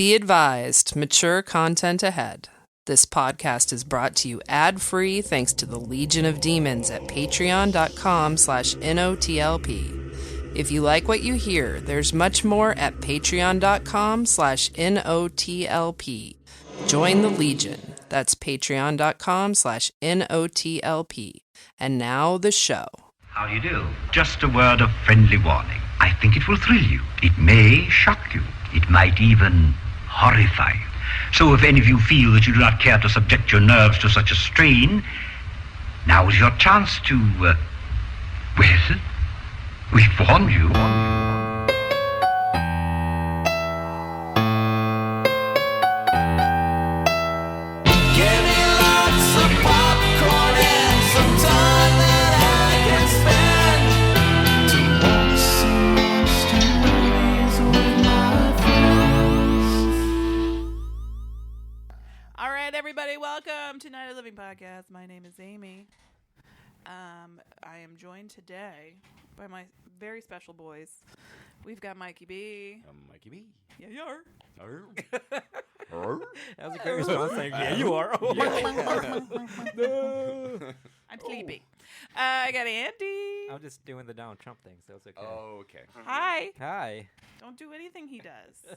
Be advised, mature content ahead. This podcast is brought to you ad-free thanks to the Legion of Demons at patreon.com/NOTLP. If you like what you hear, there's much more at patreon.com/NOTLP. Join the Legion. That's patreon.com/NOTLP. And now the show. How do you do? Just a word of friendly warning. I think it will thrill you. It may shock you. It might even horrify you. So if any of you feel that you do not care to subject your nerves to such a strain, now is your chance to, well, we warn you. Everybody, welcome to Night of Living Podcast. My name is Amy. I am joined today by my very special boys. We've got Mikey B. I'm Mikey B. Yeah, you are. That was a great response. Yeah, you are. I'm sleepy. I got Andy. I'm just doing the Donald Trump thing, so it's okay. Oh, okay. Hi. Hi. Don't do anything he does.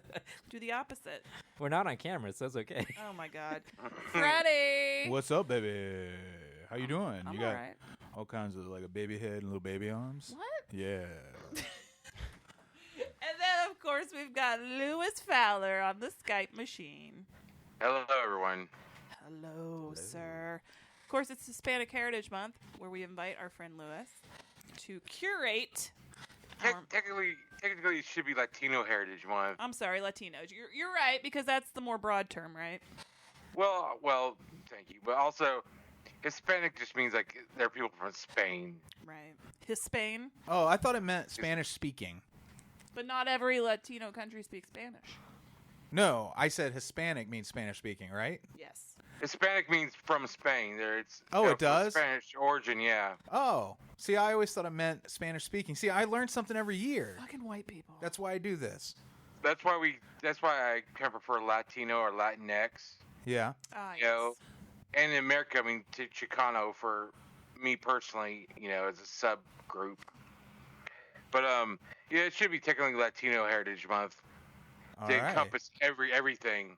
Do the opposite. We're not on camera, so it's okay. Oh, my God. Freddy. What's up, baby? How you doing? I'm you got all right. all kinds of like a baby head and little baby arms. What? Yeah. And then, of course, we've got Lewis Fowler on the Skype machine. Hello, everyone. Hello, sir. Of course, it's Hispanic Heritage Month, where we invite our friend Lewis to curate. Technically, it should be Latino Heritage Month. I'm sorry, Latinos. You're right, because that's the more broad term, right? Well, thank you. But also, Hispanic just means like they're people from Spain. Right. Hispain. Oh, I thought it meant Spanish speaking. But not every Latino country speaks Spanish. No, I said Hispanic means Spanish speaking, right? Yes. Hispanic means from Spain. It does? Spanish origin, yeah. Oh, see, I always thought it meant Spanish speaking. See, I learn something every year. Fucking white people. That's why I do this. That's why I kind of prefer Latino or Latinx. Yeah. Yes. You know, and in America, I mean, Chicano for me personally, you know, as a subgroup. But yeah, it should be technically Latino Heritage Month to encompass everything.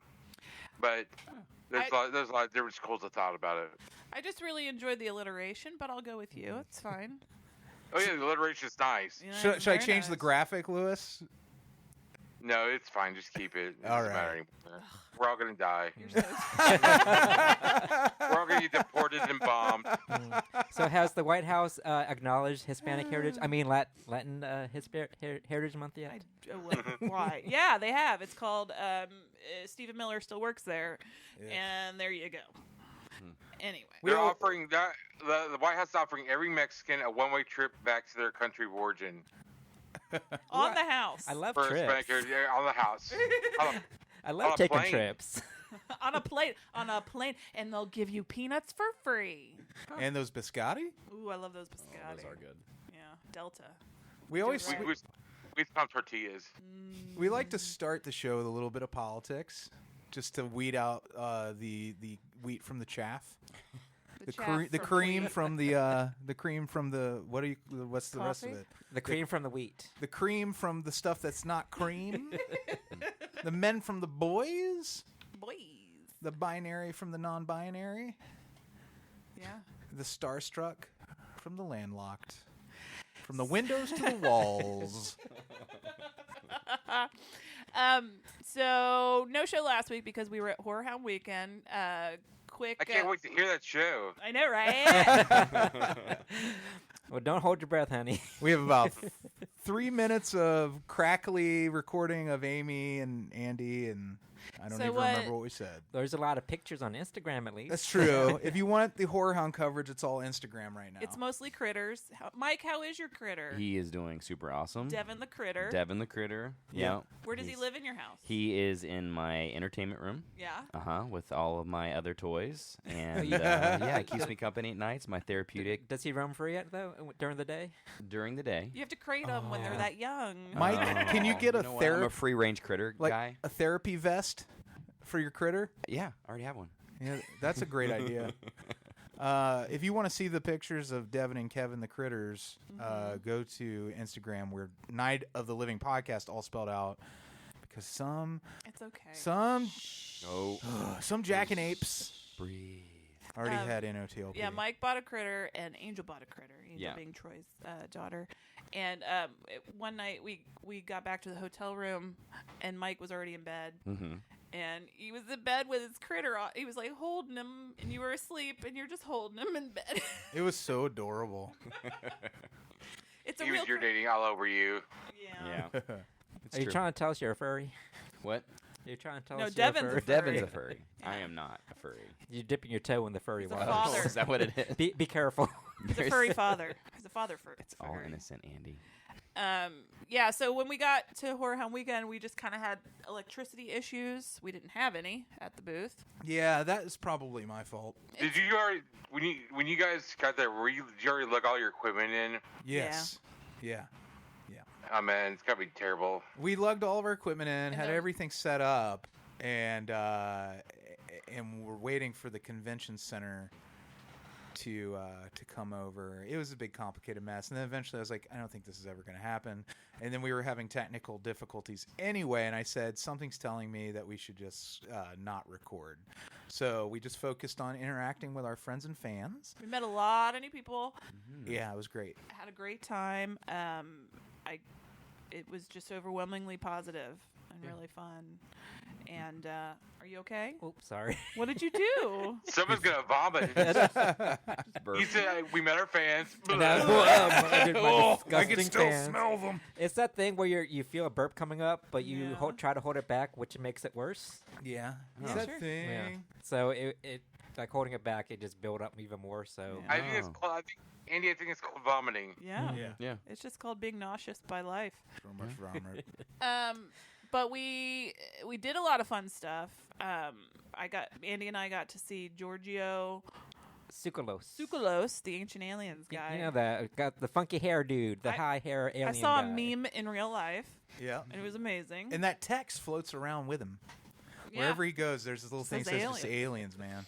But there's a lot of different schools of thought about it. I just really enjoyed the alliteration, but I'll go with you. It's fine. Oh yeah, the alliteration's nice. You know, Should I very change the nice. graphic, Lewis? No, it's fine. Just keep it. It All doesn't matter right. anymore. We're all gonna die. You're so We're all gonna get deported and bombed. So has the White House acknowledged Hispanic heritage? I mean, Latin Heritage Month yet? Why? Yeah, they have. It's called Stephen Miller still works there, and there you go. Anyway, They're offering that the White House is offering every Mexican a one-way trip back to their country of origin. on the house. I love For trips. Hispanic heritage, on the house. I love on a taking plane. trips. on a plane, and they'll give you peanuts for free. And those biscotti? Ooh, I love those biscotti. Those are good. Yeah, Delta. We always right. We found tortillas. we like to start the show with a little bit of politics, just to weed out the wheat from the chaff. The cream from the what's the rest of Coffee? it? The cream from the wheat. The cream from the stuff that's not cream. The men from the boys. Boys. The binary from the non-binary. Yeah. The starstruck from the landlocked. From the windows to the walls. So no show last week because we were at Horror Hound Weekend. Quick. I can't wait to hear that show. I know, right? Well, don't hold your breath, honey. We have about 3 minutes of crackly recording of Amy and Andy, and I don't even remember what we said. There's a lot of pictures on Instagram, at least. That's true. If you want the Horror Hound coverage, it's all Instagram right now. It's mostly critters. Mike, how is your critter? He is doing super awesome. Devin the critter. Devin the critter. Yeah. Where does he live in your house? He is in my entertainment room. Yeah. With all of my other toys. And yeah, it keeps me company at nights. My therapeutic Does he roam free yet, though, during the day? during the day. You have to crate them when they're that young. Mike, can you get a I'm a free range critter guy. a therapy vest? for your critter? Yeah, I already have one. Yeah, that's a great idea. If you want to see the pictures of Devin and Kevin the critters, go to Instagram. We're Night of the Living Podcast, all spelled out. Because It's okay. some jackanapes Breathe. already had NOTLP. Yeah, Mike bought a critter and Angel bought a critter. Angel Yeah. being Troy's daughter. And one night we got back to the hotel room and Mike was already in bed. Mm-hmm. And he was in bed with his critter on. He was like holding him, and you were asleep, and you're just holding him in bed. It was so adorable. It's a He real was urinating all over you. Yeah. Yeah. Are you trying to tell us you're a furry? What? You're trying to tell No, us you're a Devin's a furry? furry. Devin's a furry. I am not a furry. You're dipping your toe in the furry He's a water. father. Is that what it is? Be careful. He's a furry father. He's a father furry. It's all innocent, Andy. Yeah, so when we got to Horror Hound Weekend, we just kind of had electricity issues. We didn't have any at the booth. Yeah, that is probably my fault. Did you already when you guys got there? Did you already lug all your equipment in? Yes. Yeah. Oh man, it's gotta be terrible. We lugged all of our equipment in, had then- everything set up, and we're waiting for the convention center to come over. It was a big, complicated mess, and then eventually I was like, I don't think this is ever going to happen. And then we were having technical difficulties anyway, and I said, something's telling me that we should just not record. So we just focused on interacting with our friends and fans. We met a lot of new people. Yeah, it was great. Had a great time. It was just overwhelmingly positive and really fun. And are you okay? Oops, sorry. What did you do? Someone's gonna vomit. Burp. You said we met our fans. I can still smell them. It's that thing where you feel a burp coming up, but you Yeah. try to hold it back, which makes it worse. Yeah, it's Yeah, that sure. thing. Yeah. So it like holding it back, it just built up even more. So Yeah. I think it's called. Andy, I think it's called vomiting. Yeah. Yeah. It's just called being nauseous by life. So much vomit. But we did a lot of fun stuff. Andy and I got to see Giorgio Tsoukalos, the Ancient Aliens guy. You know that got the funky hair dude, the high hair alien. I saw guy. a meme in real life, Yeah. and it was amazing. And that text floats around with him. Yeah. Wherever he goes, there's this little thing that Says says just aliens, man.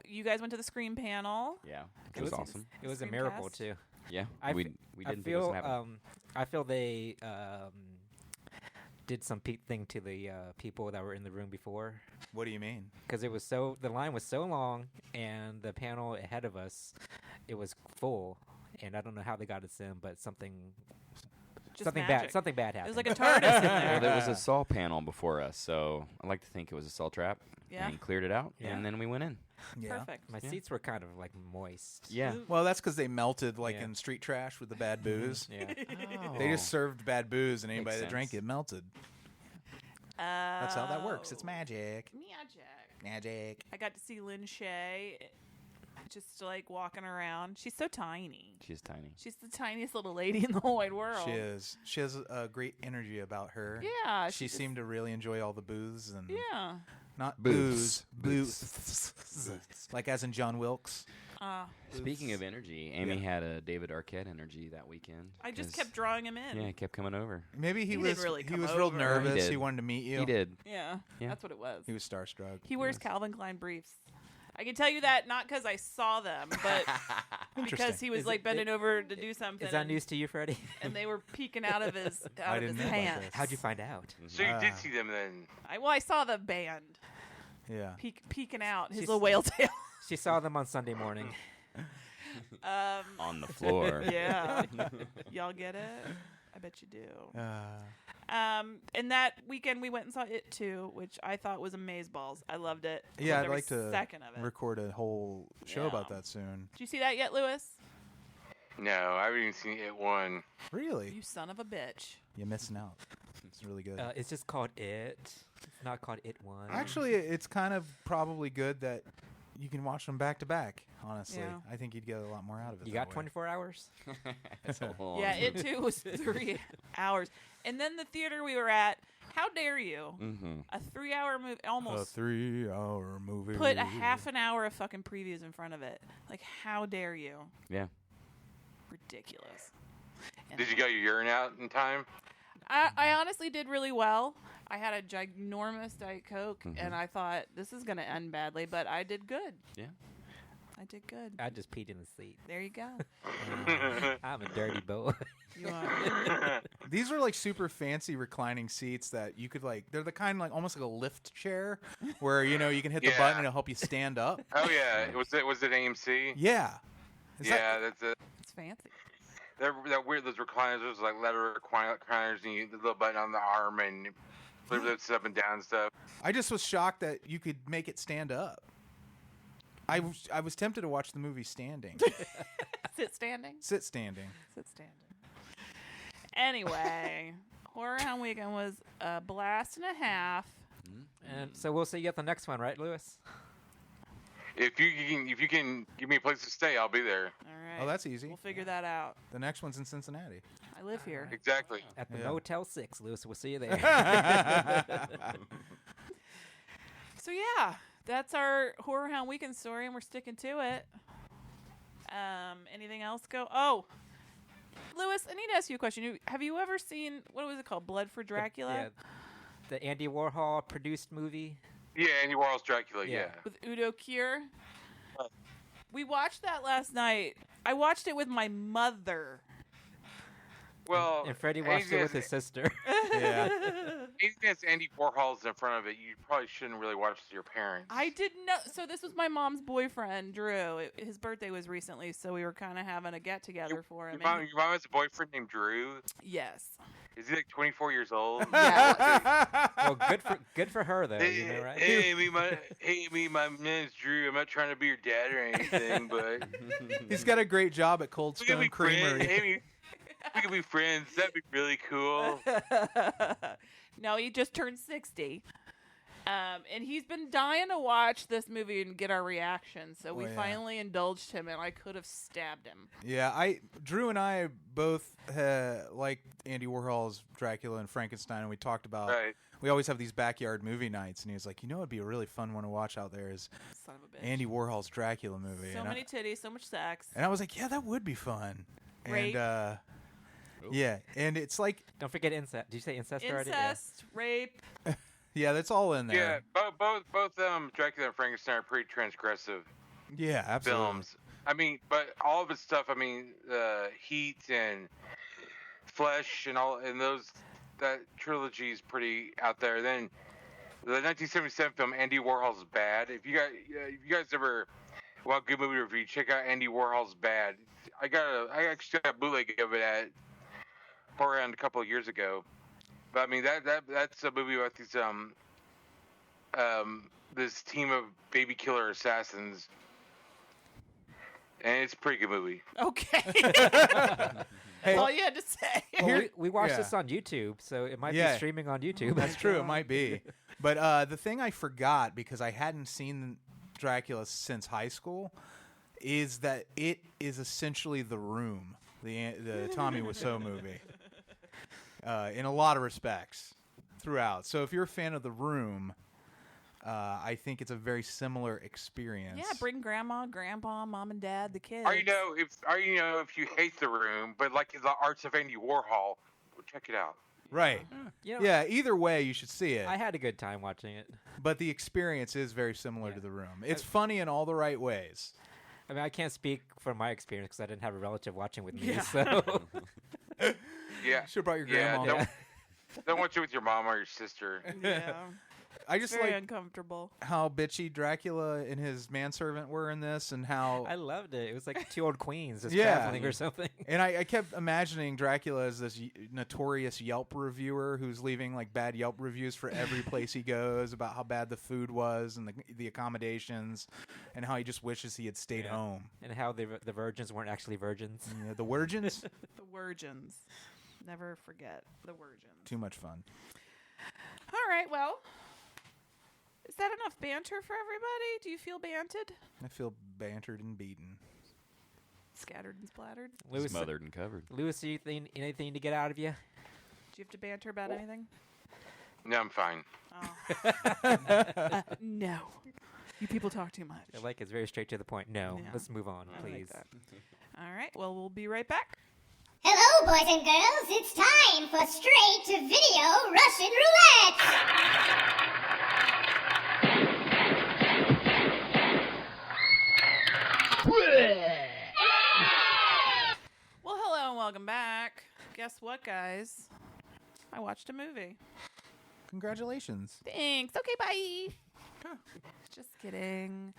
You guys went to the Scream panel. Yeah. It was awesome. It was a Screencast. miracle too. Yeah. We didn't think it was feel gonna happen. I feel they did some thing to the people that were in the room before, What do you mean? because the line was so long and the panel ahead of us, it was full, and I don't know how they got us in, but something Just magic. bad It happened. was like a TARDIS in there. Well, there was a saw panel before us, so I like to think it was a saw trap. Yeah. And he cleared it out, Yeah. and then we went in. Yeah. Perfect. My seats were kind of like moist. Yeah. Well, that's because they melted like Yeah. in Street Trash with the bad booze. Yeah. They just served bad booze, and anybody Makes that drank sense. it melted. That's how that works. It's magic. Magic. I got to see Lynn Shay just like walking around. She's so tiny. She's tiny. She's the tiniest little lady in the whole wide world. She is. She has a great energy about her. Yeah. She seemed to really enjoy all the booths and Yeah. not Booths. booze. Like as in John Wilkes. Speaking of energy, Amy had a David Arquette energy that weekend. I just 'cause- kept drawing him in. Yeah, he kept coming over. Maybe he He was didn't really he come was real over. nervous. He He, did. wanted to meet you. He did. Yeah, Yeah. that's what it was. He was starstruck. He wears Calvin Klein briefs. I can tell you that not because I saw them, but because Interesting. he was Is like it- bending over to do something. Is that and- news to you, Freddie? And they were peeking out of his I didn't know about pants. this. How'd you find out? So you did see them then? I saw the band Yeah. peeking out his She's- little whale tail. She saw them on Sunday morning. On the floor. Yeah, y'all get it? I bet you do. And that weekend we went and saw It Too, which I thought was amazeballs. I loved it. Yeah, Loved I'd every like to second of it. record a whole show about Yeah. that soon. Did you see that yet, Lewis? No, I haven't even seen it one. Really? You son of a bitch. You're missing out. It's really good. It's just called It. It's not called It One. Actually, it's kind of probably good that you can watch them back to back. Honestly, Yeah. I think you'd get a lot more out of it. you that got way. 24 hours? It's a long Yeah, It Too was 3 hours. And then the theater we were at, how dare you? Mm-hmm. A 3-hour movie, A almost 3-hour movie. put a half an hour of fucking previews in front of it. Like, how dare you? Yeah. Ridiculous. And Did you get your urine out in time? I honestly did really well. I had a ginormous Diet Coke, and I thought, this is going to end badly, but I did good. Yeah. I did good. I just peed in the seat. There you go. I'm a dirty boy. You are. These are like super fancy reclining seats that you could like. They're the kind like almost like a lift chair where you can hit the button and it'll help you stand up. Oh yeah, was it AMC? Yeah. That's it. It's fancy. They're weird. Those recliners, those like leather recliners, and the little button on the arm and flip it up and down and stuff. I just was shocked that you could make it stand up. I was tempted to watch the movie standing. Sit standing. Sit standing. Sit standing. Anyway, Horror Hound Weekend was a blast and a half. And so we'll see you at the next one, right, Lewis? If you can give me a place to stay, I'll be there. All right. Oh, that's easy. We'll figure that out. The next one's in Cincinnati. I live here. Exactly. At the Yeah. Motel 6, Lewis. We'll see you there. So yeah, that's our Horror Hound Weekend story, and we're sticking to it. Anything else go? Oh, Lewis, I need to ask you a question. Have you ever seen, what was it called, Blood for Dracula? The Andy Warhol produced movie. Yeah, Andy Warhol's Dracula. Yeah. With Udo Kier. We watched that last night. I watched it with my mother. Well, And Freddy watched it with his sister. Yeah. anything that's Andy Warhol's in front of it, you probably shouldn't really watch with your parents. I didn't know. So this was my mom's boyfriend, Drew. His birthday was recently, so we were kind of having a get-together for him. Your mom has a boyfriend named Drew? Yes. Is he like 24 years old? Yeah. Well, good for her, though. You know, right? Hey, my name's Drew. I'm not trying to be your dad or anything, but He's got a great job at Cold we can Stone be Creamery. friends. We can be friends. That'd be really cool. No, he just turned 60. And he's been dying to watch this movie and get our reaction. So we finally indulged him, and I could have stabbed him. Yeah, Drew and I both liked Andy Warhol's Dracula and Frankenstein, and we talked about. Right. We always have these backyard movie nights, and he was like, it'd be a really fun one to watch out there is Son of a bitch. Andy Warhol's Dracula movie. So many titties, so much sex. And I was like, yeah, that would be fun. Rape. And yeah, and it's like, Don't forget incest. Did you say incest already? Incest, rape. yeah, that's all in Yeah, there. both Dracula and Frankenstein are pretty transgressive Yeah, absolutely. films. I mean, but all of its stuff. I mean, Heath and Flesh and that trilogy is pretty out there. Then the 1977 film Andy Warhol's Bad. If you guys ever want a good movie review, check out Andy Warhol's Bad. I actually got a bootleg of it at Horror a couple of years ago. But I mean that's a movie about these this team of baby killer assassins, and it's a pretty good movie. Okay. Hey, All you had to say. Well, we watched Yeah. this on YouTube, so it might be Yeah. streaming on YouTube. That's true. It might be. But the thing I forgot, because I hadn't seen Dracula since high school, is that it is essentially The Room, the Tommy Wiseau movie, in a lot of respects throughout. So if you're a fan of The Room, I think it's a very similar experience. Yeah, bring grandma, grandpa, mom and dad, the kids. Or you know if you hate The Room, but like the arts of Andy Warhol, well, check it out. Right. You know, Yeah, either way, you should see it. I had a good time watching it. But the experience is very similar to The Room. It's funny in all the right ways. I mean, I can't speak from my experience because I didn't have a relative watching with me. So Yeah. Should have brought your Yeah, grandma. don't watch it with your mom or your sister. Yeah. I just Very like uncomfortable. how bitchy Dracula and his manservant were in this, and how I loved it. It was like two old queens just Yeah. traveling or something. and I kept imagining Dracula as this notorious Yelp reviewer who's leaving like bad Yelp reviews for every place he goes about how bad the food was and the accommodations, and how he just wishes he had stayed home. And how the virgins weren't actually virgins. Yeah, the virgins, The Virgins. Never forget the Virgins. too much fun. All right, well, is that enough banter for everybody? Do you feel banted? I feel bantered and beaten. Scattered and splattered? Lewis, Smothered and covered. Lewis, anything to get out of you? Do you have to banter about anything? No, I'm fine. Oh. No. You people talk too much. I like it's very straight to the point. No, Yeah. let's move on, I like please. that. All right, well, we'll be right back. Hello boys and girls, it's time for Straight-to-Video Russian Roulette! Well, hello and welcome back. Guess what, guys? I watched a movie. Congratulations. Thanks. Okay, bye. Just kidding.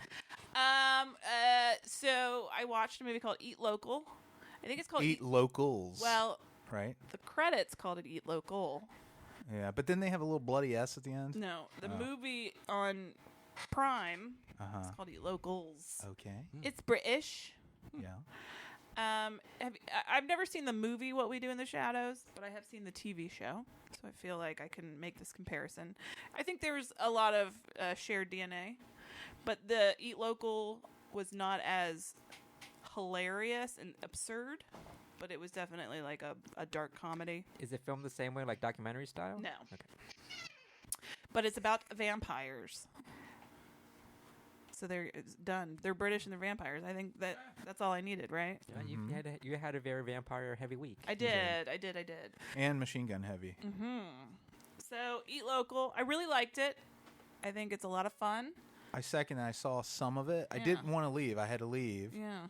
So I watched a movie called Eat Local. I think it's called Eat Locals. Well, right? the credits called it Eat Local. Yeah, but then they have a little bloody S at the end. No, the movie on Prime is called Eat Locals. Okay. It's British. Yeah. I've never seen the movie What We Do in the Shadows, but I have seen the TV show, so I feel like I can make this comparison. I think there's a lot of shared DNA, but the Eat Local was not as hilarious and absurd, but it was definitely like a dark comedy. Is it filmed the same way, like documentary style? No. Okay. But it's about vampires. So it's done. They're British and they're vampires. I think that's all I needed, right? Yeah, you had a very vampire heavy week. I did. And Machine Gun Heavy. Mm-hmm. So Eat Local. I really liked it. I think it's a lot of fun. I saw some of it. I didn't want to leave. I had to leave. Yeah.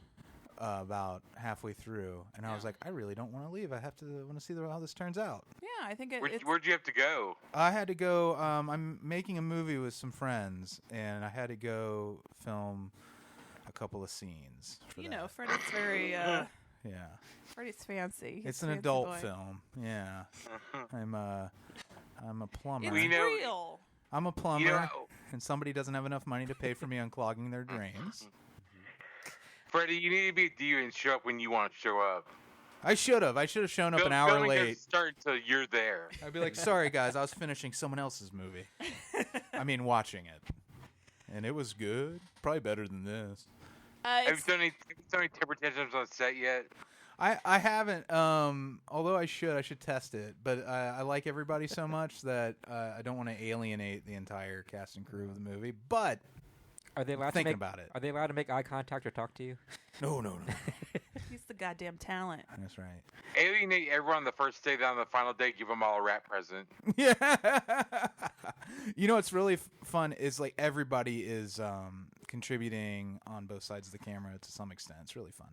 About halfway through, and I was like, I really don't want to leave. I want to see how this turns out. Yeah, I think Where'd you have to go? I had to go. I'm making a movie with some friends, and I had to go film a couple of scenes. For that. Freddie's very. Yeah. Freddie's fancy. It's an adult film. Yeah. I'm a plumber. It's real. I'm a plumber, and somebody doesn't have enough money to pay for me unclogging their drains. Freddie, you need to be a diva and show up when you want to show up. I should have shown up an hour Filming late. doesn't start until you're there. I'd be like, sorry guys, I was finishing someone else's movie. I mean, watching it, and it was good. Probably better than this. Have you done any temper tantrums on set yet? I haven't. Although I should test it. But I like everybody so much that I don't want to alienate the entire cast and crew of the movie. But are they allowed thinking about it? Are they allowed to make eye contact or talk to you? No. He's the goddamn talent. That's right. Alienate everyone on the first day, then on the final day, give them all a rat present. Yeah. You know what's really fun is like everybody is contributing on both sides of the camera to some extent. It's really fun.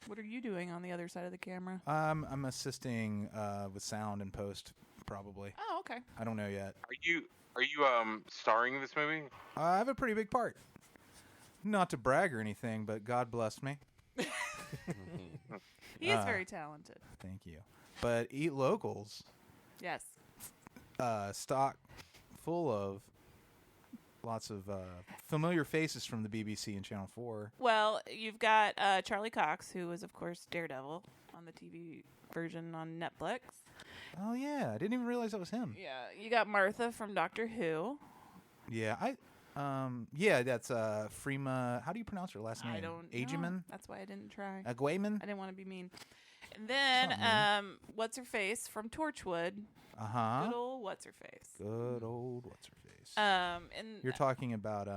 What are you doing on the other side of the camera? I'm assisting with sound and post, probably. Oh, okay. I don't know yet. Are you starring in this movie? I have a pretty big part. Not to brag or anything, but God bless me. He is very talented. Thank you. But Eat Locals. Yes. Stock full of lots of familiar faces from the BBC and Channel 4. Well, you've got Charlie Cox, who was, of course, Daredevil on the TV version on Netflix. Oh, yeah. I didn't even realize that was him. Yeah. You got Martha from Doctor Who. Yeah. That's Freema. How do you pronounce her last name? I don't know. Ageman? That's why I didn't try. Agwayman? I didn't want to be mean. And then, what's her face from Torchwood? Uh-huh. Good old what's her face. Good old what's her face. And you're talking about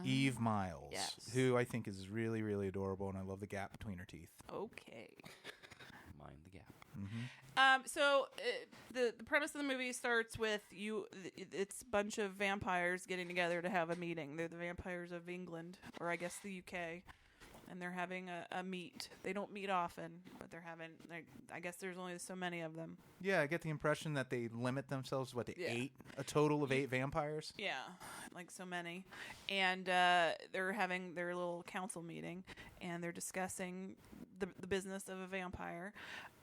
Eve Miles, yes. who I think is really, really adorable, and I love the gap between her teeth. Okay. Mind the gap. Mm-hmm. So the premise of the movie starts with it's a bunch of vampires getting together to have a meeting. They're the vampires of England, or I guess the UK, and they're having a meet. They don't meet often, but I guess there's only so many of them. Yeah, I get the impression that they limit themselves to a total of 8 vampires. Yeah, like so many. And they're having their little council meeting, and they're discussing the business of a vampire.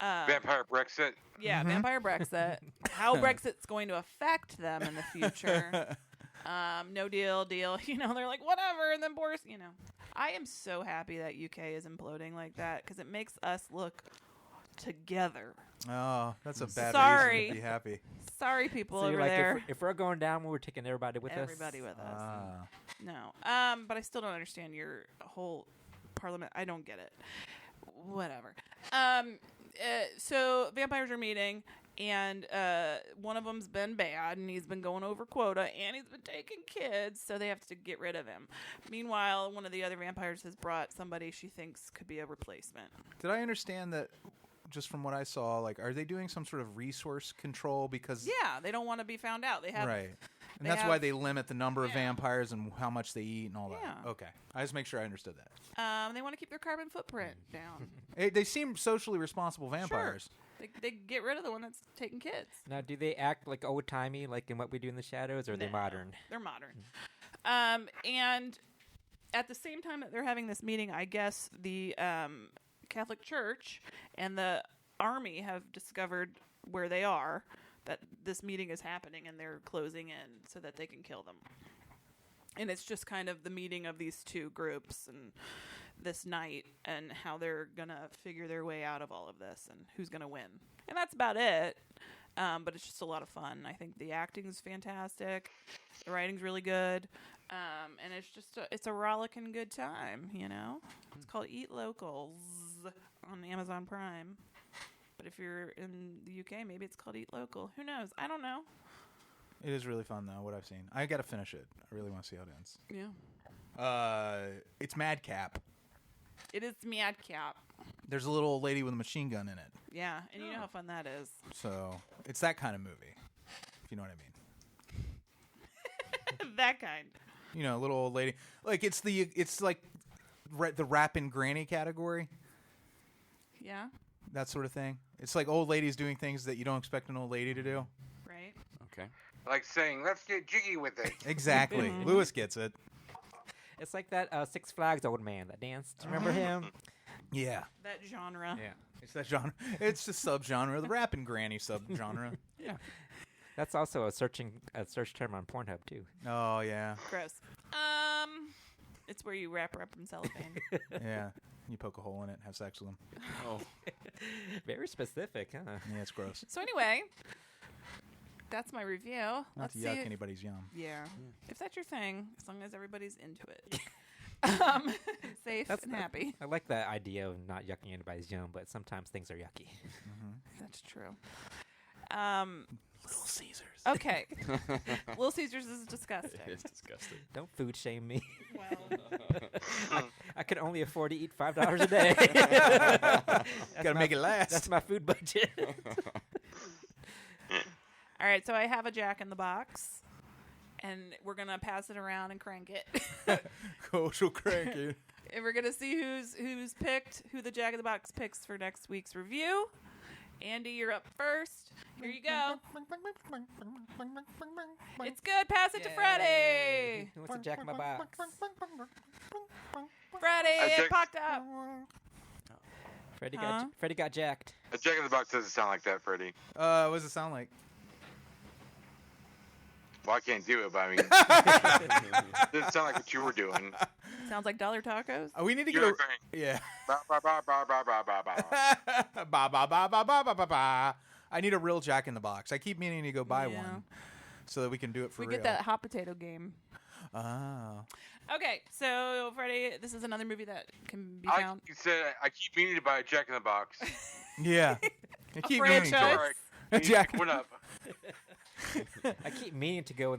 Vampire Brexit? Yeah, Vampire Brexit. How Brexit's going to affect them in the future. No deal. They're like, whatever. And then Boris, I am so happy that UK is imploding like that because it makes us look together. Oh, that's a bad reason to be happy. Sorry, people so over like, there. If we're going down, we're taking everybody with us. Everybody with us. No. But I still don't understand your whole parliament. I don't get it. Whatever. So vampires are meeting, And one of them's been bad, and he's been going over quota, and he's been taking kids, so they have to get rid of him. Meanwhile, one of the other vampires has brought somebody she thinks could be a replacement. Did I understand that, just from what I saw, like, are they doing some sort of resource control? Because Yeah, they don't want to be found out. They have right. And they that's have- why they limit the number of Yeah. vampires and how much they eat and all that. Yeah. Okay. I just make sure I understood that. They want to keep their carbon footprint down. They seem socially responsible vampires. They get rid of the one that's taking kids. Now, do they act like old timey, like in What We Do in the Shadows, or are they No, modern? They're modern. And at the same time that they're having this meeting, I guess the Catholic Church and the Army have discovered where they are, that this meeting is happening, and they're closing in so that they can kill them. And it's just kind of the meeting of these two groups and this night and how they're going to figure their way out of all of this and who's going to win. And that's about it. But it's just a lot of fun. I think the acting's fantastic. The writing's really good. And it's just it's a rollicking good time, you know? It's called Eat Locals on Amazon Prime. But if you're in the UK, maybe it's called Eat Local. Who knows? I don't know. It is really fun, though, what I've seen. I got to finish it. I really want to see how it ends. Yeah. It's Madcap. It is Madcap. There's a little old lady with a machine gun in it. Yeah, and you know how fun that is. So it's that kind of movie, if you know what I mean. That kind. You know, little old lady. Like, it's like the rapping granny category. Yeah, That sort of thing. It's like old ladies doing things that you don't expect an old lady to do. right. Okay. Like saying, let's get jiggy with it. Exactly. Lewis gets it. It's like that Six Flags old man that danced. Remember him? Yeah. That genre. Yeah. It's that genre. It's the subgenre, the rapping granny subgenre. Yeah. That's also a search term on Pornhub too. Oh, yeah. Gross. It's where you wrap her up in cellophane. Yeah. You poke a hole in it, have sex with them. Oh. Very specific, huh? Yeah, it's gross. So anyway, that's my review. Not Let's to see. yuck anybody's yum. Yeah. If that's your thing, as long as everybody's into it. Safe and happy. I like that idea of not yucking anybody's yum, but sometimes things are yucky. That's true. Little Caesars. Okay. Little Caesars is disgusting. It's disgusting. Don't food shame me. Well, I can only afford to eat $5 a day. Gotta make it last. That's my food budget. all right. So I have a Jack in the Box, and we're gonna pass it around and crank it. Kosher cranky. And we're gonna see who's picked, who the Jack in the Box picks for next week's review. Andy, you're up first. Here you go. It's good. Pass it to Freddie. Who wants a Jack in my box? Freddie, it popped up. Freddie got jacked. A Jack in the Box doesn't sound like that, Freddie. What does it sound like? Well, I can't do it, but I mean, it doesn't sound like what you were doing. Sounds like dollar tacos. We need to get You're a... Yeah. Ba, ba, ba, ba, ba, ba, ba, ba. Ba, ba, ba, ba, ba, ba, ba, ba. I need a real Jack in the Box. I keep meaning to go buy Yeah. one so that we can do it for We real. get that hot potato game. Oh. Okay, so Freddie, this is another movie that can be I found. said I keep meaning to buy a Jack in the Box. Yeah. I keep franchise? meaning to. All right, Jack. What up? I keep meaning to go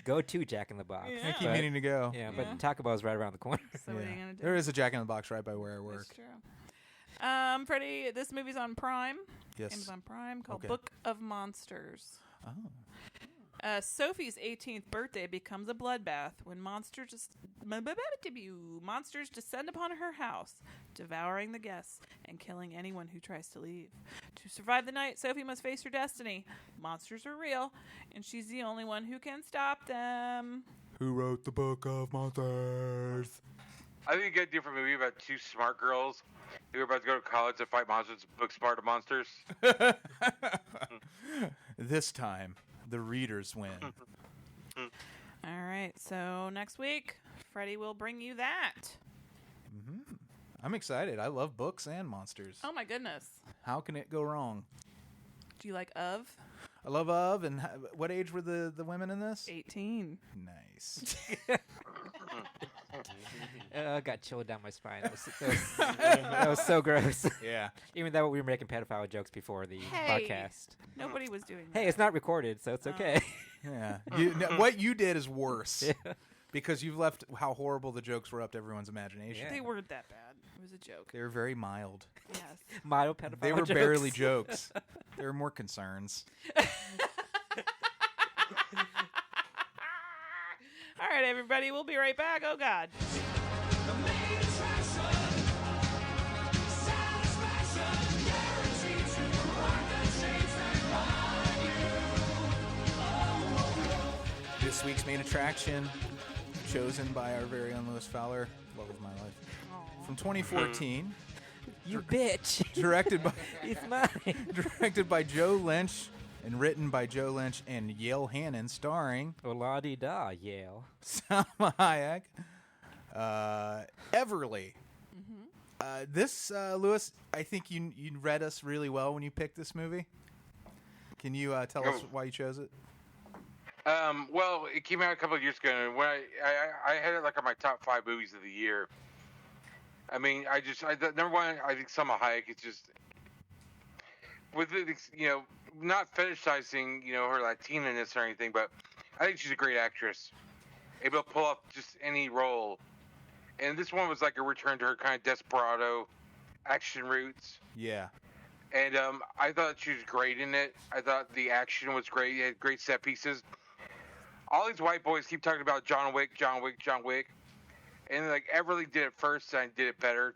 go to Jack in the Box. Yeah. I keep but- meaning to go. Yeah, Yeah. but Taco Bell's right around the corner. So what are you gonna do? There is a Jack in the Box right by where I work. That's true. Freddie, this movie's on Prime. Yes. Amazon Prime, called Okay. Book of Monsters. Oh. Sophie's 18th birthday becomes a bloodbath when monsters descend upon her house, devouring the guests and killing anyone who tries to leave. To survive the night, Sophie must face her destiny. Monsters are real, and she's the only one who can stop them. Who wrote the Book of Monsters? I think you get a different movie about two smart girls who are about to go to college to fight monsters. Book Smart Monsters. This time, the readers win. All right, so next week, Freddie will bring you that. I'm excited. I love books and monsters. Oh my goodness. How can it go wrong? Do you like Of? I love of. And what age were the women in this? 18. Nice. I got chilled down my spine. That was so gross. Yeah. Even though we were making pedophile jokes before the Hey. podcast. Nobody was doing that. Hey, it's not recorded, so it's okay. Yeah. What you did is worse. Because you've left how horrible the jokes were up to everyone's imagination. Yeah. They weren't that bad. It was a joke. They were very mild. Yes. Mild pedophile They were jokes. barely jokes. They were more concerns. All right, everybody. We'll be right back. Oh, God. This week's main attraction, chosen by our very own Lewis Fowler, love of my life, from 2014, You bitch. directed by He's mine. directed by Joe Lynch and written by Joe Lynch and Yale Hannon, starring La-di-da, Yale. Salma Hayek, Everly. This Lewis, I think you read us really well when you picked this movie. Can you tell us why you chose it? Well, it came out a couple of years ago, and when I had it like on my top 5 movies of the year. I mean, number one, I think Salma Hayek is just with it, not fetishizing, her Latina-ness or anything, but I think she's a great actress, able to pull off just any role. And this one was like a return to her kind of desperado action roots. Yeah. And I thought she was great in it. I thought the action was great. It had great set pieces. All these white boys keep talking about John Wick. And like Everly did it first, and I did it better,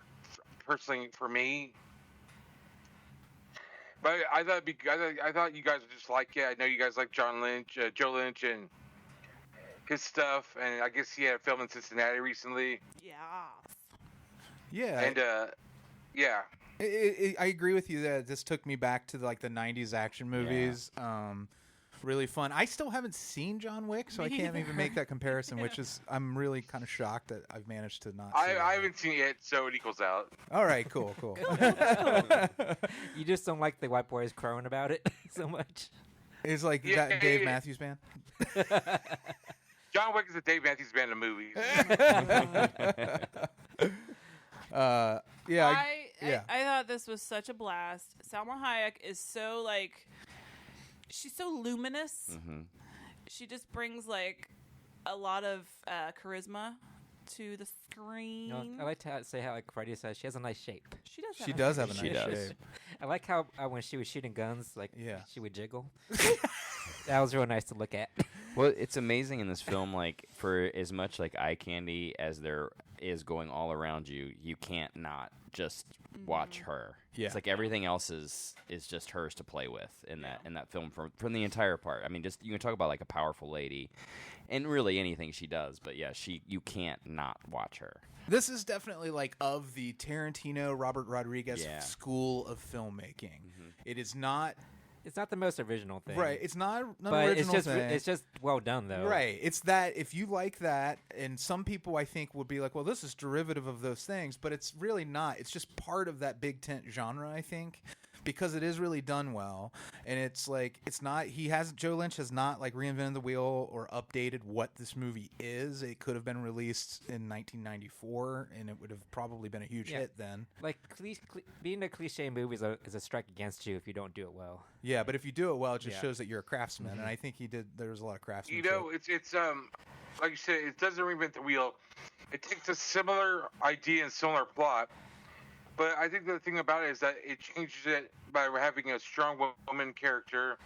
personally for me. But I thought you guys would just like it. I know you guys like Joe Lynch, and his stuff. And I guess he had a film in Cincinnati recently. Yeah. Yeah. And yeah. I agree with you that this took me back to like the 90s action movies. Really fun. I still haven't seen John Wick, so I can't even make that comparison, which is, I'm really kind of shocked that I've managed to not see I haven't seen it, so it equals out. All right, cool. You just don't like the white boys crowing about it so much. It's like that Dave Matthews Band. John Wick is a Dave Matthews Band of movies. I thought this was such a blast. Salma Hayek is so she's so luminous. Mm-hmm. She just brings a lot of charisma to the screen. I like to say how, like Freddy says, she has a nice shape. She does have have a She nice does. shape. I like how when she was shooting guns, she would jiggle. Yeah. That was real nice to look at. Well, it's amazing in this film, for as much eye candy as there is going all around you, you can't not just watch her. Yeah. It's like everything else is just hers to play with in that film from the entire part. I mean, just you can talk about a powerful lady, and really anything she does. But yeah, you can't not watch her. This is definitely of the Tarantino, Robert Rodriguez school of filmmaking. Mm-hmm. It is not. It's not the most original thing. Right. It's not an but original it's just thing. it's just well done though. Right. It's that if you like that, and some people I think would be like, well, this is derivative of those things, but it's really not. It's just part of that big tent genre, I think, because it is really done well. And it's not, Joe Lynch has not reinvented the wheel or updated what this movie is. It could have been released in 1994 and it would have probably been a huge hit then. Being a cliche movie is a strike against you if you don't do it well. Yeah, but if you do it well, it just shows that you're a craftsman. And I think there was a lot of craftsmanship. It's like you said, it doesn't reinvent the wheel. It takes a similar idea and similar plot. But I think the thing about it is that it changes it by having a strong woman character,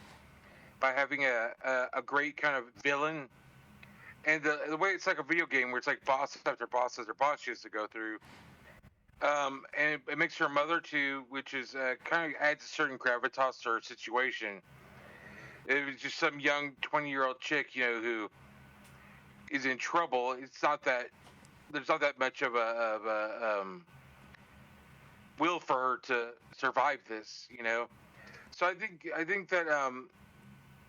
by having a great kind of villain, and the way it's like a video game where it's boss after boss after boss she has to go through. And it makes her a mother too, which is kind of adds a certain gravitas to her situation. It was just some young 20-year-old chick, who is in trouble. It's not that there's not that much of a will for her to survive this, So I think that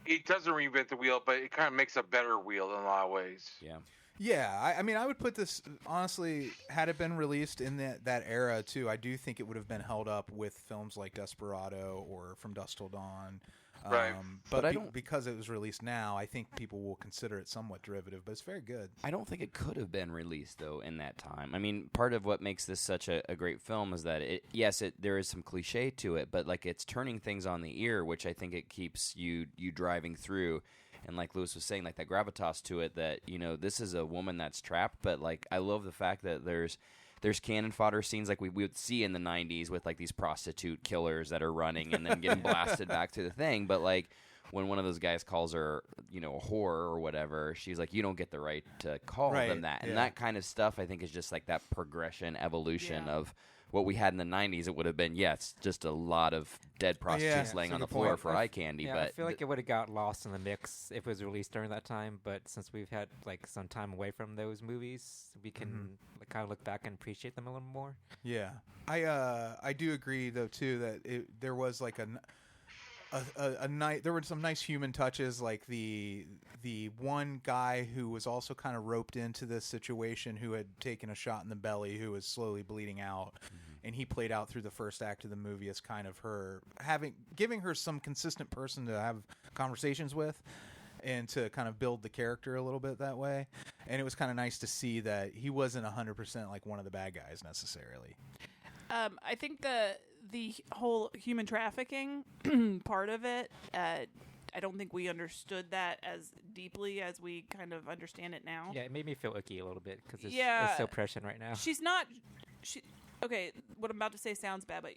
it doesn't reinvent the wheel, but it kind of makes a better wheel in a lot of ways. Yeah. Yeah, I mean, I would put this, honestly, had it been released in that era, too, I do think it would have been held up with films like Desperado or From Dusk Till Dawn. Right. But because it was released now, I think people will consider it somewhat derivative, but it's very good. I don't think it could have been released, though, in that time. I mean, part of what makes this such a great film is that, there is some cliche to it, but, like, it's turning things on the ear, which I think it keeps you driving through. And like Lewis was saying, like, that gravitas to it that, this is a woman that's trapped, but, like, I love the fact that there's cannon fodder scenes like we would see in the 90s with, like, these prostitute killers that are running and then getting blasted back to the thing. But, like, when one of those guys calls her, a whore or whatever, she's like, you don't get the right to call them that. And that kind of stuff, I think, is just, like, that progression, evolution of what we had in the 90s. It would have been, just a lot of dead prostitutes laying on the floor for eye candy. But I feel like it would have got lost in the mix if it was released during that time. But since we've had, like, some time away from those movies, we can kind of look back and appreciate them a little more. Yeah. I do agree, though, too, that there was, like, there were some nice human touches, like the one guy who was also kind of roped into this situation, who had taken a shot in the belly, who was slowly bleeding out, and he played out through the first act of the movie as kind of her giving her some consistent person to have conversations with, and to kind of build the character a little bit that way. And it was kind of nice to see that he wasn't 100% like one of the bad guys necessarily. I think the whole human trafficking part of it, I don't think we understood that as deeply as we kind of understand it now. Yeah, it made me feel icky a little bit because it's so prescient right now. She's not. Okay, what I'm about to say sounds bad, but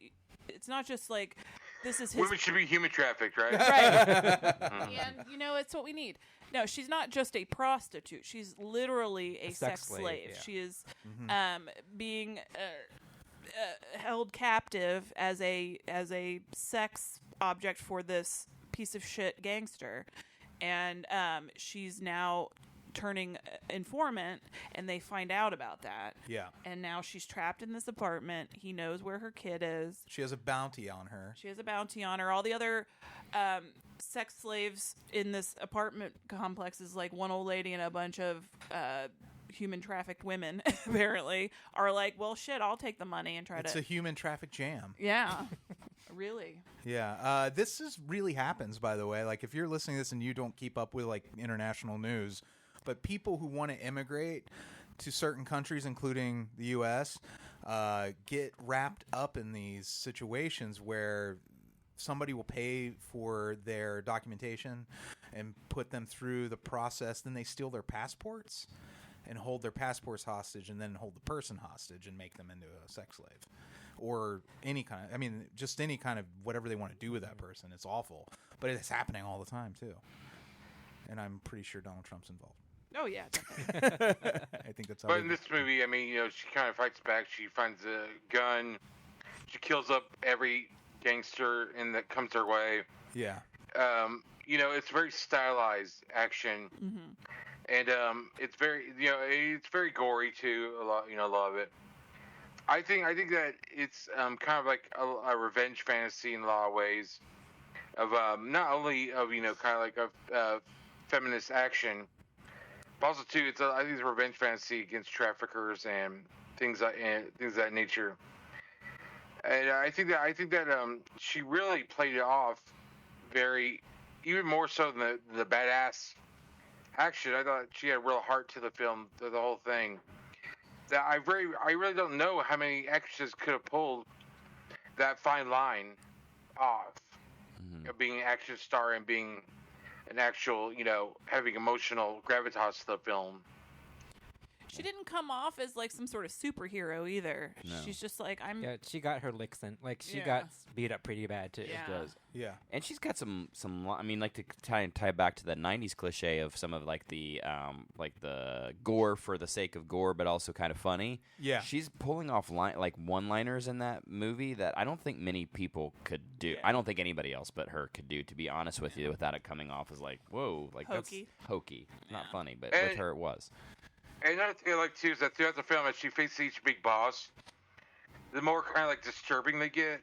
it's not just like this is his. Women should be human trafficked, right? Right. And it's what we need. No, she's not just a prostitute. She's literally a sex slave. Yeah. She is being held captive as a sex object for this piece of shit gangster, and she's now turning informant, and they find out about that. Yeah. And now she's trapped in this apartment. He knows where her kid is. She has a bounty on her. All the other sex slaves in this apartment complex is like one old lady and a bunch of human trafficked women apparently are like, well, shit, I'll take the money and try It's a human traffic jam. Yeah. Really. Yeah. This really happens, by the way. Like, if you're listening to this and you don't keep up with, like, international news, but people who want to immigrate to certain countries, including the U.S., get wrapped up in these situations where somebody will pay for their documentation and put them through the process. Then they steal their passports and hold their passports hostage, and then hold the person hostage and make them into a sex slave. Or any kind of, just any kind of whatever they want to do with that person. It's awful. But it's happening all the time, too. And I'm pretty sure Donald Trump's involved. Oh, yeah, definitely. I think that's how. But in this movie, she kind of fights back. She finds a gun. She kills up every gangster that comes her way. Yeah. It's very stylized action. Mm-hmm. And it's very gory too. A lot of it. I think that it's kind of like a revenge fantasy in a lot of ways. Of not only of kind of like a feminist action, but also too I think it's a revenge fantasy against traffickers and things of that nature. And I think that she really played it off even more so than the badass action. I thought she had real heart to the film, to the whole thing. That I really don't know how many actresses could have pulled that fine line off of being an action star and being an actual, having emotional gravitas to the film. She didn't come off as like some sort of superhero either. No. She's just like, Yeah, she got her licks in. Like, she got beat up pretty bad, too. Yeah. She does. Yeah. And she's got some like to tie back to that 90s cliche of some of like the gore for the sake of gore, but also kind of funny. Yeah. She's pulling off one-liners in that movie that I don't think many people could do. I don't think anybody else but her could do, to be honest with you, without it coming off as like, whoa, like hokey. That's hokey. Not funny, but And- with her it was. And another thing I like too is that throughout the film, as she faces each big boss, the more kind of like disturbing they get.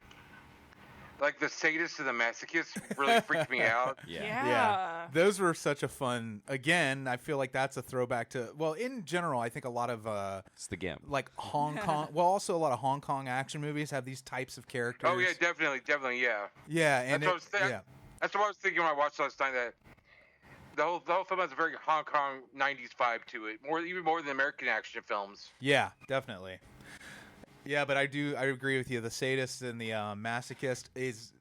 Like the sadist and the masochist really freaked me out. Yeah. Those were such a fun. Again, I feel like that's a throwback to. Well, in general, I think a lot of It's the Gimp. like Hong Kong. Well, also a lot of Hong Kong action movies have these types of characters. Oh yeah, definitely, yeah. Yeah, and That's That's what I was thinking when I watched last night. That the whole film has a very Hong Kong '90s vibe to it, even more than American action films. Yeah, definitely. Yeah, but I agree with you. The sadist and the masochist is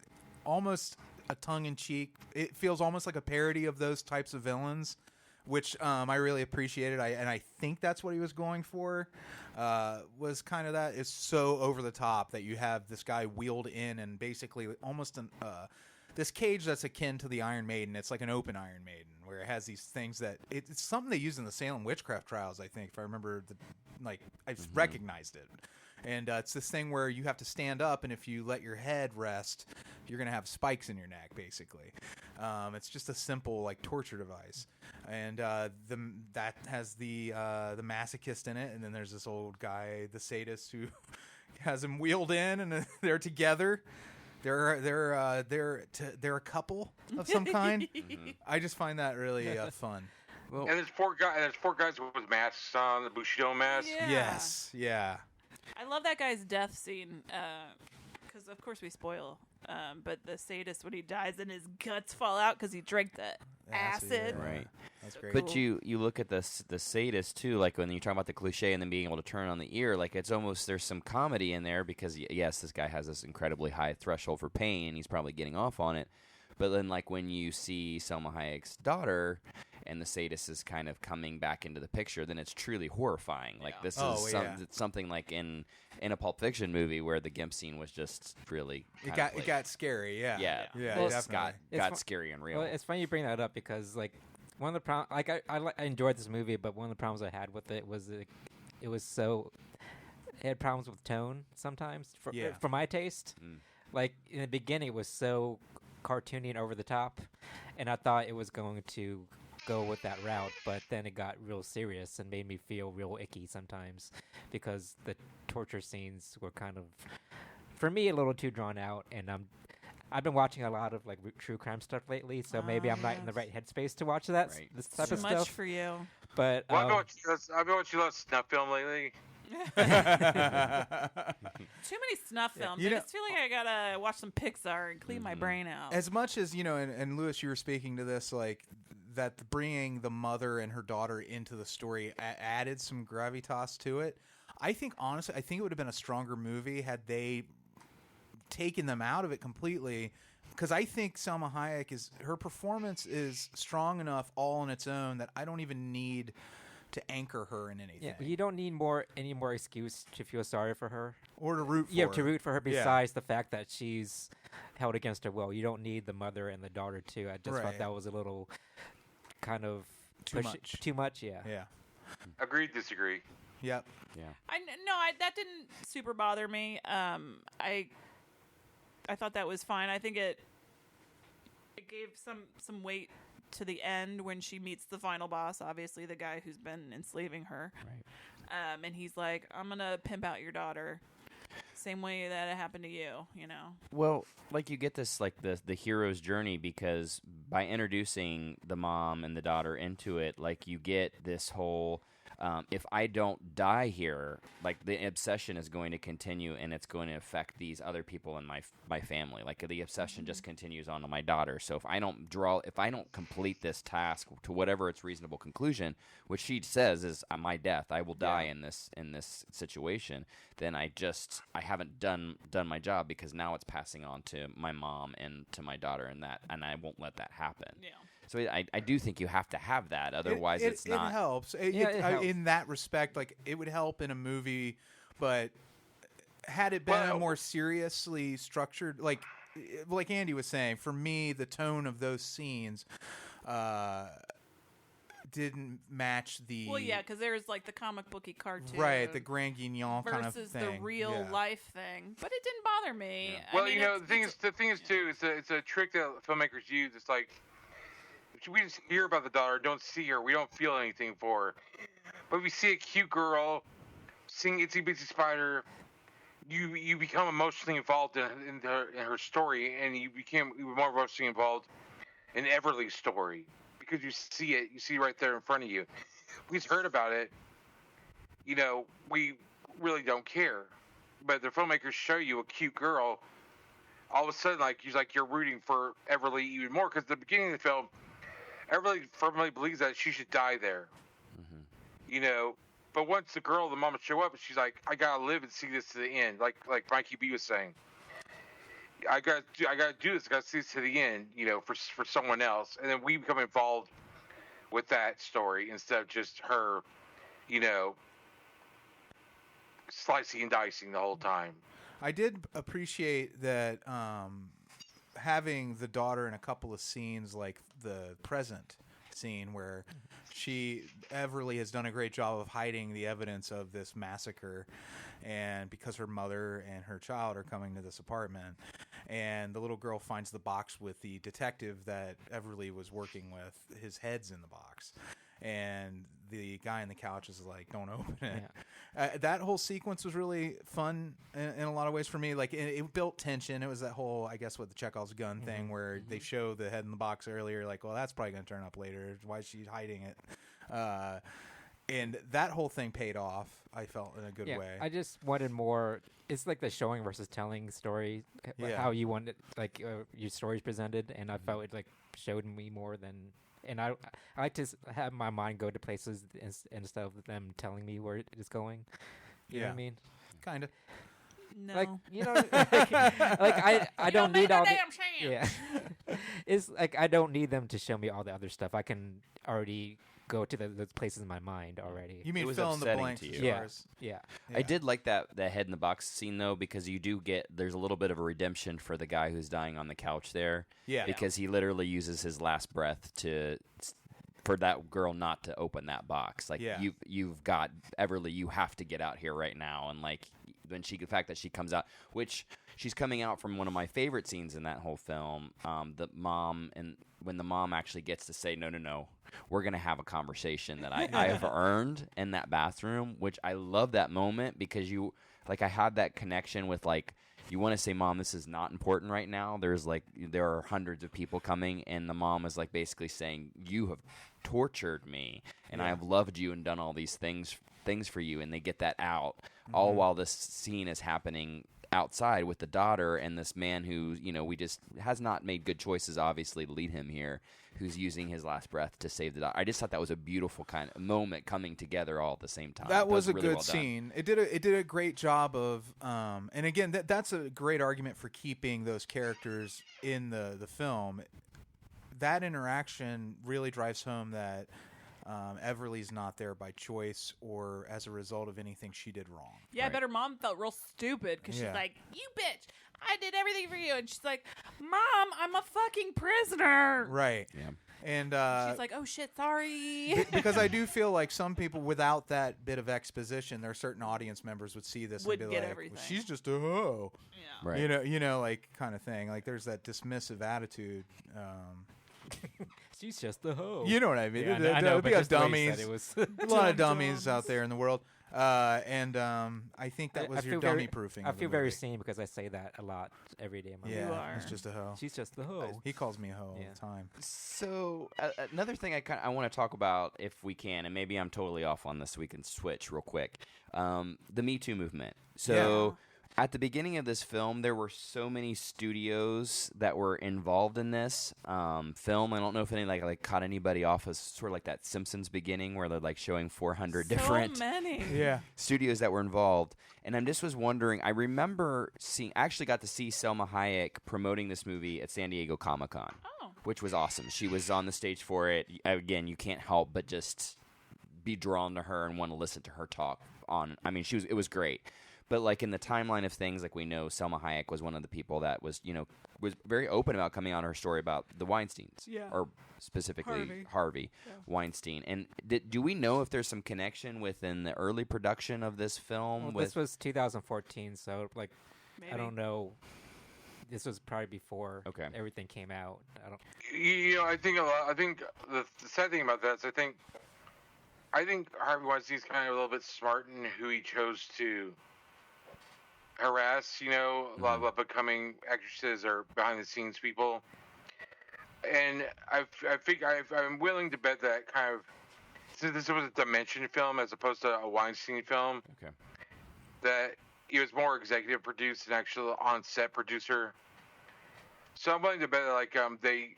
almost a tongue-in-cheek. It feels almost like a parody of those types of villains, which I really appreciated. And I think that's what he was going for. Was kind of that. It's so over the top that you have this guy wheeled in and basically almost this cage that's akin to the Iron Maiden. It's like an open Iron Maiden where it has these things that it's something they used in the Salem witchcraft trials. I think if I remember, I recognized it. And it's this thing where you have to stand up, and if you let your head rest, you're going to have spikes in your neck, basically. It's just a simple like torture device, and that has the masochist in it, and then there's this old guy, the sadist, who has him wheeled in, and they're together. They're a couple of some kind. I just find that really fun. Well, and there's four guys with masks on, the Bushido mask. Yeah. Yes, yeah. I love that guy's death scene because, of course, we spoil. But the sadist, when he dies and his guts fall out because he drank the acid. Yeah. Right. That's great. But you look at the sadist too, like when you talk about the cliche and then being able to turn on the ear, like it's almost there's some comedy in there because yes, this guy has this incredibly high threshold for pain and he's probably getting off on it. But then like when you see Salma Hayek's daughter and the sadist is kind of coming back into the picture, then it's truly horrifying. Like this is something like in a Pulp Fiction movie where the Gimp scene was just really it got scary. Yeah. Well, definitely. got scary and real. Well, it's funny you bring that up because like one of the problems, like I enjoyed this movie, but one of the problems I had with it was it had problems with tone sometimes for my taste. Like in the beginning, it was so cartoony and over the top, and I thought it was going to go with that route, but then it got real serious and made me feel real icky sometimes because the torture scenes were kind of, for me, a little too drawn out. And I've been watching a lot of like true crime stuff lately, so maybe I'm not in the right headspace to watch that this type of stuff. Too much for you. But I've been watching a lot of snuff film lately. Too many snuff films. I just feel like I gotta watch some Pixar and clean my brain out. As much as and Lewis, you were speaking to this, like that bringing the mother and her daughter into the story added some gravitas to it. I think honestly, it would have been a stronger movie had they taken them out of it completely. Because I think Salma Hayek her performance is strong enough all on its own that I don't even need to anchor her in anything. Yeah, you don't need any more excuse to feel sorry for her or to root for her. You have to root for her besides the fact that she's held against her will. You don't need the mother and the daughter too. I just thought that was a little kind of too much. Too much, yeah. Agreed, disagree. Yep. Yeah. That didn't super bother me. I thought that was fine. I think it gave some weight to the end when she meets the final boss, obviously the guy who's been enslaving her. Right. And he's like, I'm going to pimp out your daughter. Same way that it happened to you, Well, like you get this, like the hero's journey because by introducing the mom and the daughter into it, like you get this whole, if I don't die here, like the obsession is going to continue and it's going to affect these other people in my family. Like the obsession just continues on to my daughter. So if I don't complete this task to whatever its reasonable conclusion, which she says is my death, I will die in this situation, then I haven't done my job because now it's passing on to my mom and to my daughter and I won't let that happen. Yeah. So I do think you have to have that, otherwise it's not. It helps. It helps. In that respect, like it would help in a movie, but had it been a more seriously structured, like Andy was saying, for me the tone of those scenes didn't match the. Well, yeah, because there's like the comic booky cartoon, right? The Grand Guignol kind of thing versus the real life thing, but it didn't bother me. Yeah. Well, the thing is too, it's a trick that filmmakers use. It's like we just hear about the daughter, don't see her, we don't feel anything for her. But we see a cute girl sing Itsy Bitsy Spider, you become emotionally involved in her story, and you became even more emotionally involved in Everly's story because you see it right there in front of you. We've heard about it, we really don't care. But the filmmakers show you a cute girl all of a sudden, like you're rooting for Everly even more, because at the beginning of the film, Everly firmly believes that she should die there. But once the mama show up, she's like, I gotta live and see this to the end. Like Mikey B was saying, I gotta do this. I gotta see this to the end. For someone else, and then we become involved with that story instead of just her, slicing and dicing the whole time. I did appreciate that having the daughter in a couple of scenes, like the present scene where Everly has done a great job of hiding the evidence of this massacre, and because her mother and her child are coming to this apartment, and the little girl finds the box with the detective that Everly was working with, his head's in the box, and the guy on the couch is like, don't open it. Yeah. That whole sequence was really fun in a lot of ways for me. Like, it built tension. It was that whole, I guess, with the Chekhov's gun thing where they show the head in the box earlier, like, well, that's probably going to turn up later. Why is she hiding it? And that whole thing paid off, I felt, in a good way. I just wanted more. It's like the showing versus telling story, how you wanted, like, your stories presented, and I felt it, like, showed me more than... And I like to have my mind go to places instead of them telling me where it is going. You know what I mean? Kind of. No. Like, I don't need all the... Yeah. It's like I don't need them to show me all the other stuff. I can already go to the places in my mind already. You mean fill in the blanks? Yeah. I did like that head in the box scene though, because you do there's a little bit of a redemption for the guy who's dying on the couch there. Yeah. Because he literally uses his last breath for that girl not to open that box. Like you've got Everly, you have to get out here right now. And like the fact that she comes out, which she's coming out from one of my favorite scenes in that whole film. The mom, and when the mom actually gets to say, no, we're going to have a conversation that I have earned in that bathroom, which I love that moment because I had that connection with like, you want to say, Mom, this is not important right now. There are hundreds of people coming, and the mom is like basically saying, you have tortured me, and I have loved you and done all these things for you, and they get that out, all while this scene is happening outside with the daughter and this man who, we just has not made good choices, obviously, to lead him here, who's using his last breath to save the daughter. I just thought that was a beautiful kind of moment coming together all at the same time. That was a really good well scene. It did a great job of, and again, that's a great argument for keeping those characters in the film. That interaction really drives home that Everly's not there by choice or as a result of anything she did wrong. Yeah, I bet her mom felt real stupid because she's like, you bitch, I did everything for you. And she's like, Mom, I'm a fucking prisoner. Right. Yeah. And she's like, oh, shit, sorry. Because I do feel like some people, without that bit of exposition, there are certain audience members would see this and be like, everything. Well, she's just a hoe. Yeah. Right. You know, like kind of thing. Like there's that dismissive attitude. She's just a hoe. You know what I mean? Yeah, I know, but because just the way you dummies. said it was A lot of dummies out there in the world. And I think that was your dummy proofing. I feel very seen because I say that a lot every day. Yeah, it's just a hoe. She's just a hoe. He calls me a hoe all the time. So another thing I want to talk about, if we can, and maybe I'm totally off on this, so we can switch real quick. The Me Too movement. So at the beginning of this film, there were so many studios that were involved in this film. I don't know if any like caught anybody off as sort of like that Simpsons beginning where they're like showing 400 different studios that were involved. And I just was wondering, I remember I actually got to see Salma Hayek promoting this movie at San Diego Comic-Con, which was awesome. She was on the stage for it. Again, you can't help but just be drawn to her and want to listen to her talk on. I mean, it was great. But like in the timeline of things, like we know, Salma Hayek was one of the people that was very open about coming on her story about the Weinsteins, or specifically Harvey Weinstein. And do we know if there's some connection within the early production of this film? Well, this was 2014, so like Maybe. I don't know. This was probably before everything came out. I don't. I think the sad thing about that is I think Harvey Weinstein's kind of a little bit smart in who he chose to harass, a lot of up-and-coming actresses or behind-the-scenes people. And I'm willing to bet that kind of, since this was a Dimension film as opposed to a Weinstein film, that it was more executive produced and actual on-set producer So I'm willing to bet that, like, they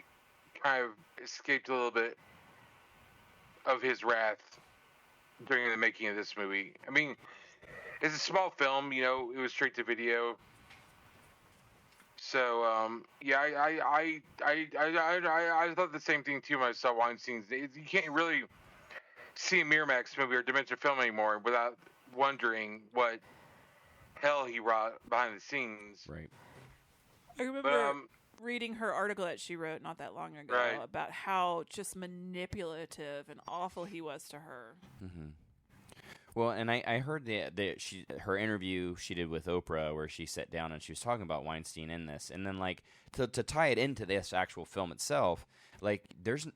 kind of escaped a little bit of his wrath during the making of this movie. I mean, it's a small film, you know, it was straight to video. So, yeah, I thought the same thing too when I saw Weinstein's. You can't really see a Miramax movie or Dimension film anymore without wondering what hell he wrought behind the scenes. Right. I remember reading her article that she wrote not that long ago about how just manipulative and awful he was to her. Mm-hmm. Well, and I heard her interview she did with Oprah where she sat down and she was talking about Weinstein in this, and then like to tie it into this actual film itself, like there's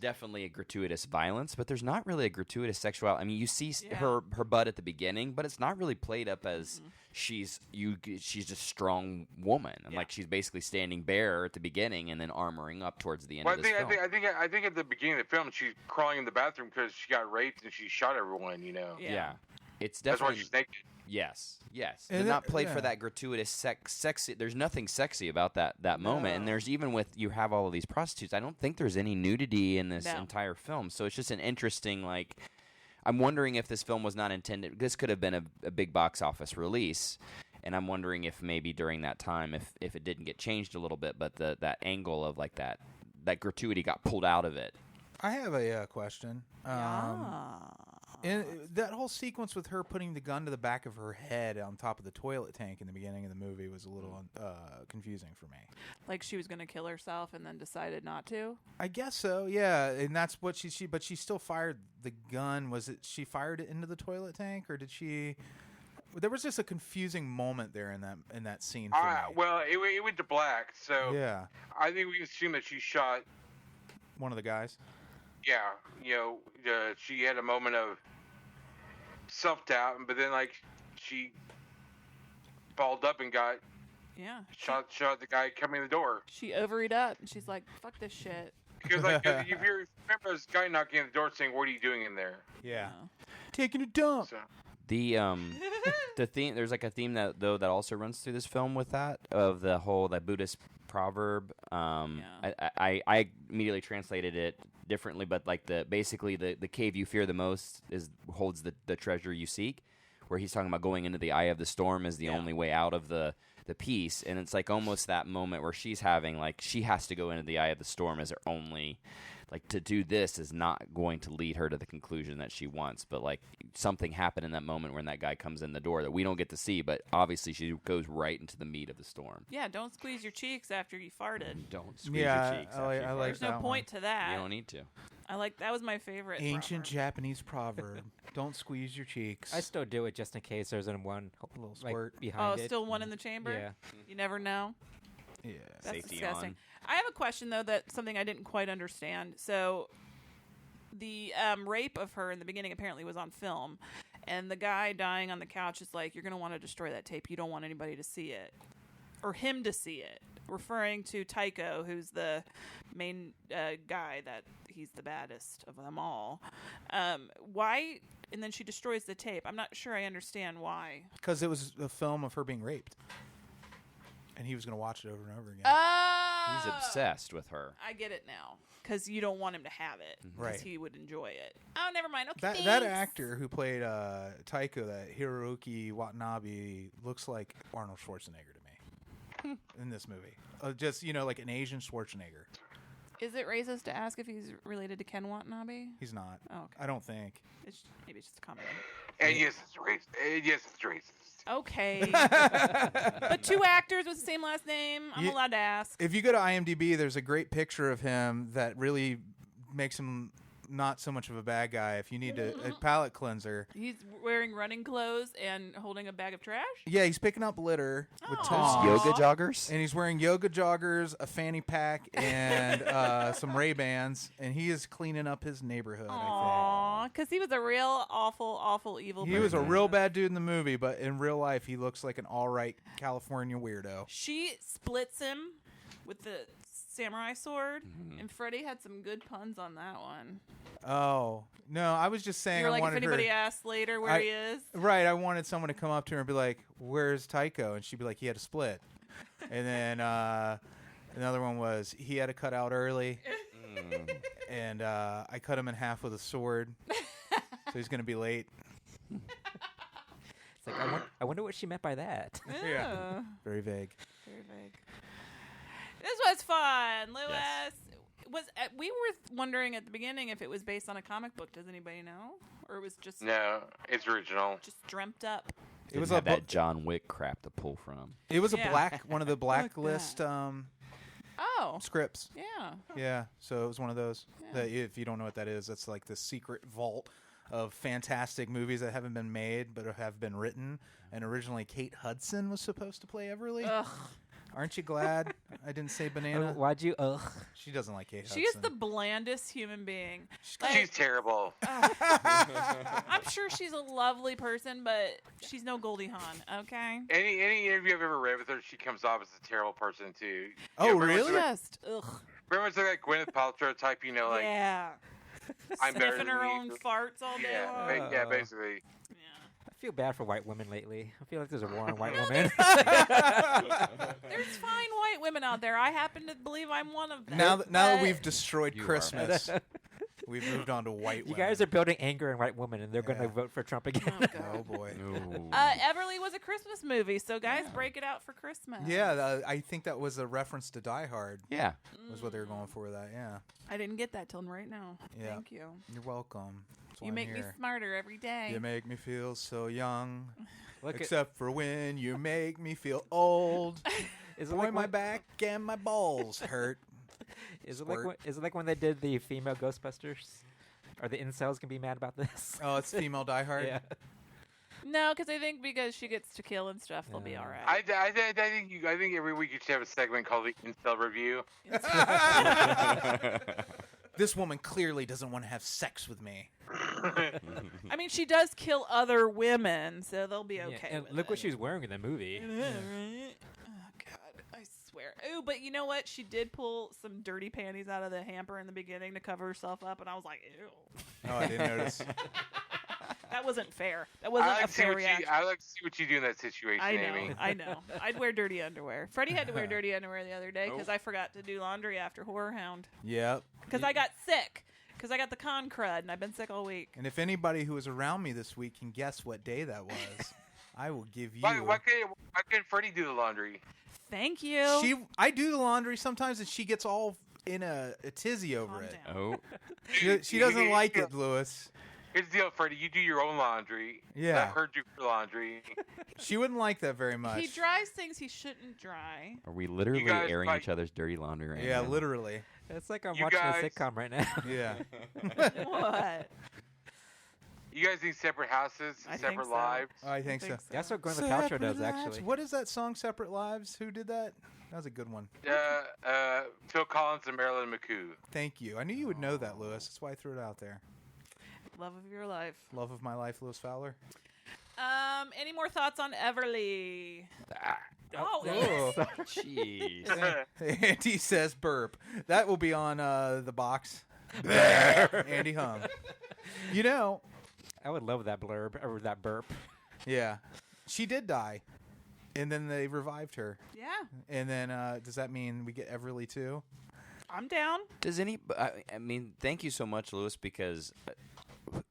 definitely a gratuitous violence, but there's not really a gratuitous sexuality. I mean, you see her butt at the beginning, but it's not really played up as she's a strong woman, and like she's basically standing bare at the beginning and then armoring up towards the end of this film. I think at the beginning of the film she's crawling in the bathroom because she got raped and she shot everyone. You know. Yeah. It's definitely. That's why she's naked. Yes. They're not played for that gratuitous sexy. There's nothing sexy about that moment. And there's even with you have all of these prostitutes. I don't think there's any nudity in this entire film. So it's just an interesting like. I'm wondering if this film was not intended. This could have been a big box office release, and I'm wondering if maybe during that time, if it didn't get changed a little bit, but that angle of like that gratuity got pulled out of it. I have a question. And that whole sequence with her putting the gun to the back of her head on top of the toilet tank in the beginning of the movie was a little confusing for me. Like she was going to kill herself and then decided not to? I guess so, yeah. And that's what but she still fired the gun. Was it she fired it into the toilet tank, or did she... There was just a confusing moment there in that scene for me. Well, it went to black, so yeah. I think we can assume that she shot... one of the guys? Yeah, you know, she had a moment of self-doubt, but then like she balled up and got shot the guy coming in the door. She overied up and she's like, fuck this shit. Because like if you remember this guy knocking on the door saying, what are you doing in there? Yeah. Taking a dump. So. The theme, there's like a theme that also runs through this film with that of the whole that Buddhist proverb. I immediately translated it differently, but like basically the cave you fear the most holds the treasure you seek, where he's talking about going into the eye of the storm is the only way out of the piece, and it's like almost that moment where she's having like she has to go into the eye of the storm as her only. Like, to do this is not going to lead her to the conclusion that she wants. But, like, something happened in that moment when that guy comes in the door that we don't get to see. But, obviously, she goes right into the meat of the storm. Yeah, don't squeeze your cheeks after you farted. Don't squeeze your cheeks after you farted. There's no point to that. You don't need to. That was my favorite ancient Japanese proverb. Don't squeeze your cheeks. I still do it just in case there's one little squirt behind it. Oh, still one in the chamber? Yeah. You never know? Yeah. That's Safety disgusting. on. I have a question, though, something I didn't quite understand. So, the rape of her in the beginning apparently was on film, and the guy dying on the couch is like, you're going to want to destroy that tape. You don't want anybody to see it. Or him to see it. Referring to Tycho, who's the main guy, that he's the baddest of them all. Why? And then she destroys the tape. I'm not sure I understand why. Because it was a film of her being raped. And he was going to watch it over and over again. He's obsessed with her. I get it now. Because you don't want him to have it. Because he would enjoy it. Oh, never mind. Okay, that actor who played Tycho, that Hiroyuki Watanabe, looks like Arnold Schwarzenegger to me in this movie. Just, like an Asian Schwarzenegger. Is it racist to ask if he's related to Ken Watanabe? He's not. Oh, okay. I don't think. Maybe it's just a comment. And yes, it's racist. Yes, it's racist. Okay. But two actors with the same last name, I'm allowed to ask. If you go to IMDb, there's a great picture of him that really makes him not so much of a bad guy. If you need a palate cleanser. He's wearing running clothes and holding a bag of trash? Yeah, he's picking up litter with Aww. Tom. Yoga joggers? And he's wearing yoga joggers, a fanny pack, and some Ray-Bans. And he is cleaning up his neighborhood, I think. Aw, because he was a real awful, evil person. He was a real bad dude in the movie, but in real life, he looks like an all-right California weirdo. She splits him with the samurai sword, and Freddy had some good puns on that one. Oh, no, I was just saying You're I like, wanted if anybody her... asks later where he is. Right, I wanted someone to come up to her and be like, where's Tycho? And she'd be like, he had a split. And then another one was he had to cut out early. And I cut him in half with a sword. So he's going to be late. It's like, I wonder what she meant by that. Yeah. Very vague. Very vague. This was fun, Lewis. Yes. We were wondering at the beginning if it was based on a comic book. Does anybody know? Or it was just... No, it's original. Just dreamt up. It was like that John Wick crap to pull from. It was one of the blacklist scripts. Yeah. Yeah, so it was one of those. That if you don't know what that is, that's like the secret vault of fantastic movies that haven't been made but have been written. And originally Kate Hudson was supposed to play Everly. Ugh. Aren't you glad I didn't say banana? Why'd you? She doesn't like Kate Hudson. She is the blandest human being. She's terrible. I'm sure she's a lovely person, but she's no Goldie Hawn. Okay. Any interview I've ever read with her, she comes off as a terrible person too. Oh, really? Just ugh. Very much like Gwyneth Paltrow type, like yeah. I'm better Sniffing than her you. own farts all day long. Yeah, basically. I feel bad for white women lately. I feel like there's a war on white women. There's fine white women out there. I happen to believe I'm one of them. Now that we've destroyed Christmas, we've moved on to white women. You guys are building anger in white women, and they're going to vote for Trump again. Oh, boy. Everly was a Christmas movie, so guys, break it out for Christmas. Yeah, I think that was a reference to Die Hard. Yeah. Was what they were going for with that, yeah. I didn't get that till right now. Yeah. Thank you. You're welcome. You make me smarter every day. You make me feel so young. Except for when you make me feel old. Boy, my back and my balls hurt. Is it like when they did the female Ghostbusters? Are the incels gonna be mad about this? Oh, it's female Die Hard? Yeah. No, because I think because she gets to kill and stuff, they'll be all right. I think every week you should have a segment called the Incel Review. This woman clearly doesn't want to have sex with me. I mean, she does kill other women, so they'll be okay. And with look it. what she was wearing in the movie. Oh, God, I swear. Oh, but you know what? She did pull some dirty panties out of the hamper in the beginning to cover herself up, and I was like, ew. Oh, I didn't notice. That wasn't fair. That wasn't a fair reaction. I like to see what you do in that situation, Amy. I know. I'd wear dirty underwear. Freddie had to wear dirty underwear the other day because I forgot to do laundry after Horror Hound. Yep. Because I got sick. Because I got the con crud, and I've been sick all week. And if anybody who was around me this week can guess what day that was, I will give you... Why can't Freddie do the laundry? Thank you. I do the laundry sometimes, and she gets all in a tizzy over it. Down. Oh. She doesn't like it, Lewis. Here's the deal, Freddie. You do your own laundry. Yeah. I heard you for laundry. She wouldn't like that very much. He dries things he shouldn't dry. Are we literally airing each other's dirty laundry right now? Yeah, literally. It's like I'm watching a sitcom right now. Yeah. What? You guys need separate houses, separate lives? I think so. That's what Gwyneth Paltrow does, actually. What is that song, Separate Lives? Who did that? That was a good one. Phil Collins and Marilyn McCoo. Thank you. I knew you would know that, Lewis. That's why I threw it out there. Love of your life. Love of my life, Lewis Fowler. Any more thoughts on Everly? Jeez. Andy says burp. That will be on the box. Andy hung. You know, I would love that blurb or that burp. Yeah. She did die. And then they revived her. Yeah. And then does that mean we get Everly too? I'm down. Does I mean, thank you so much, Lewis, because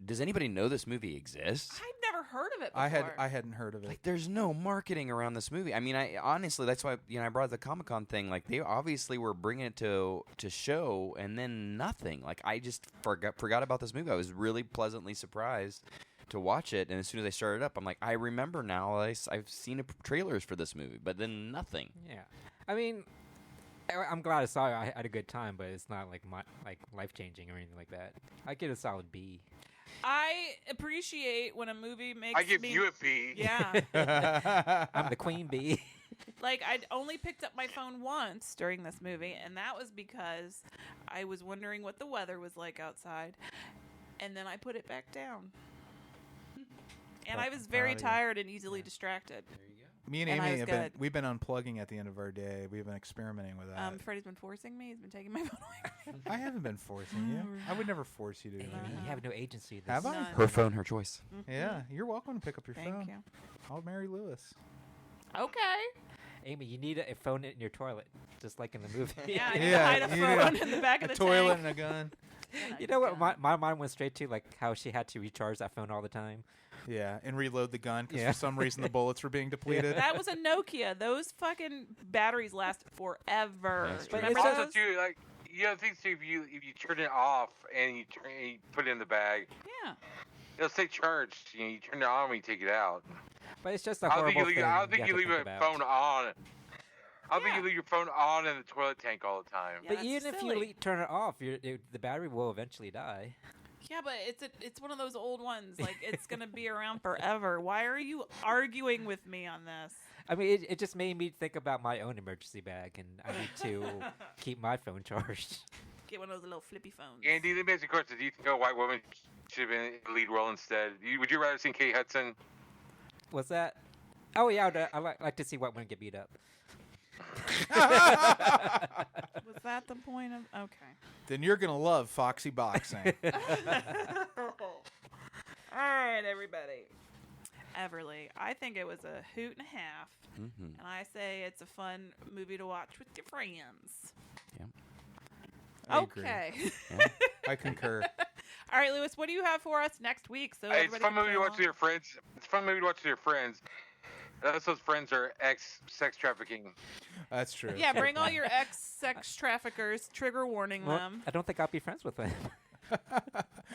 does anybody know this movie exists? I've never heard of it before. I hadn't heard of it. Like, there's no marketing around this movie. I mean, honestly, that's why I brought the Comic-Con thing. Like, they obviously were bringing it to show, and then nothing. Like, I just forgot about this movie. I was really pleasantly surprised to watch it, and as soon as I started up, I'm like, I remember now. I've seen trailers for this movie, but then nothing. Yeah, I mean, I'm glad I saw it. I had a good time, but it's not like life changing or anything like that. I give it a solid B. I appreciate when a movie makes I give you a B. Yeah. I'm the queen bee. Like, I'd only picked up my phone once during this movie, and that was because I was wondering what the weather was like outside, and then I put it back down. And I was very tired and easily distracted. There you go. Me and Amy we've been unplugging at the end of our day. We've been experimenting with that. Freddie's been forcing me. He's been taking my phone away. I haven't been forcing you. I would never force you to do Amy, anything. you have no agency. Have I? None. Her phone, her choice. Mm-hmm. Yeah, you're welcome to pick up your phone. Thank you. I'll marry Lewis. Okay. Amy, you need a phone in your toilet, just like in the movie. Yeah, hide a phone in the back of the toilet tank. and a gun. You know what? My mind went straight to like how she had to recharge that phone all the time. Yeah, and reload the gun because for some reason the bullets were being depleted. That was a Nokia. Those fucking batteries last forever. But also too, like things too. If you turn it off and you put it in the bag, it'll stay charged. You turn it on when you take it out. But it's just a horrible thing. I don't think you leave your phone on. I don't think you leave your phone on in the toilet tank all the time. Yeah, but even if you turn it off, the battery will eventually die. Yeah, but it's one of those old ones. Like, it's going to be around forever. Why are you arguing with me on this? I mean, it just made me think about my own emergency bag, and I need to keep my phone charged. Get one of those little flippy phones. Andy, let me ask you a question. Do you think a white woman should have been in the lead role instead? Would you rather see Kate Hudson? What's that? Oh, yeah, I like to see white women get beat up. Was that the point of... Okay. Then you're going to love Foxy Boxing. All right, everybody. Everly, I think it was a hoot and a half. Mm-hmm. And I say it's a fun movie to watch with your friends. Yeah. I agree. Okay. Yeah. I concur. All right, Lewis, what do you have for us next week? So It's a fun movie to watch with your friends. It's a fun movie to watch with your friends. Unless those friends are ex-sex trafficking. That's true. Yeah, bring all your ex-sex traffickers. Trigger warning them. I don't think I'll be friends with them.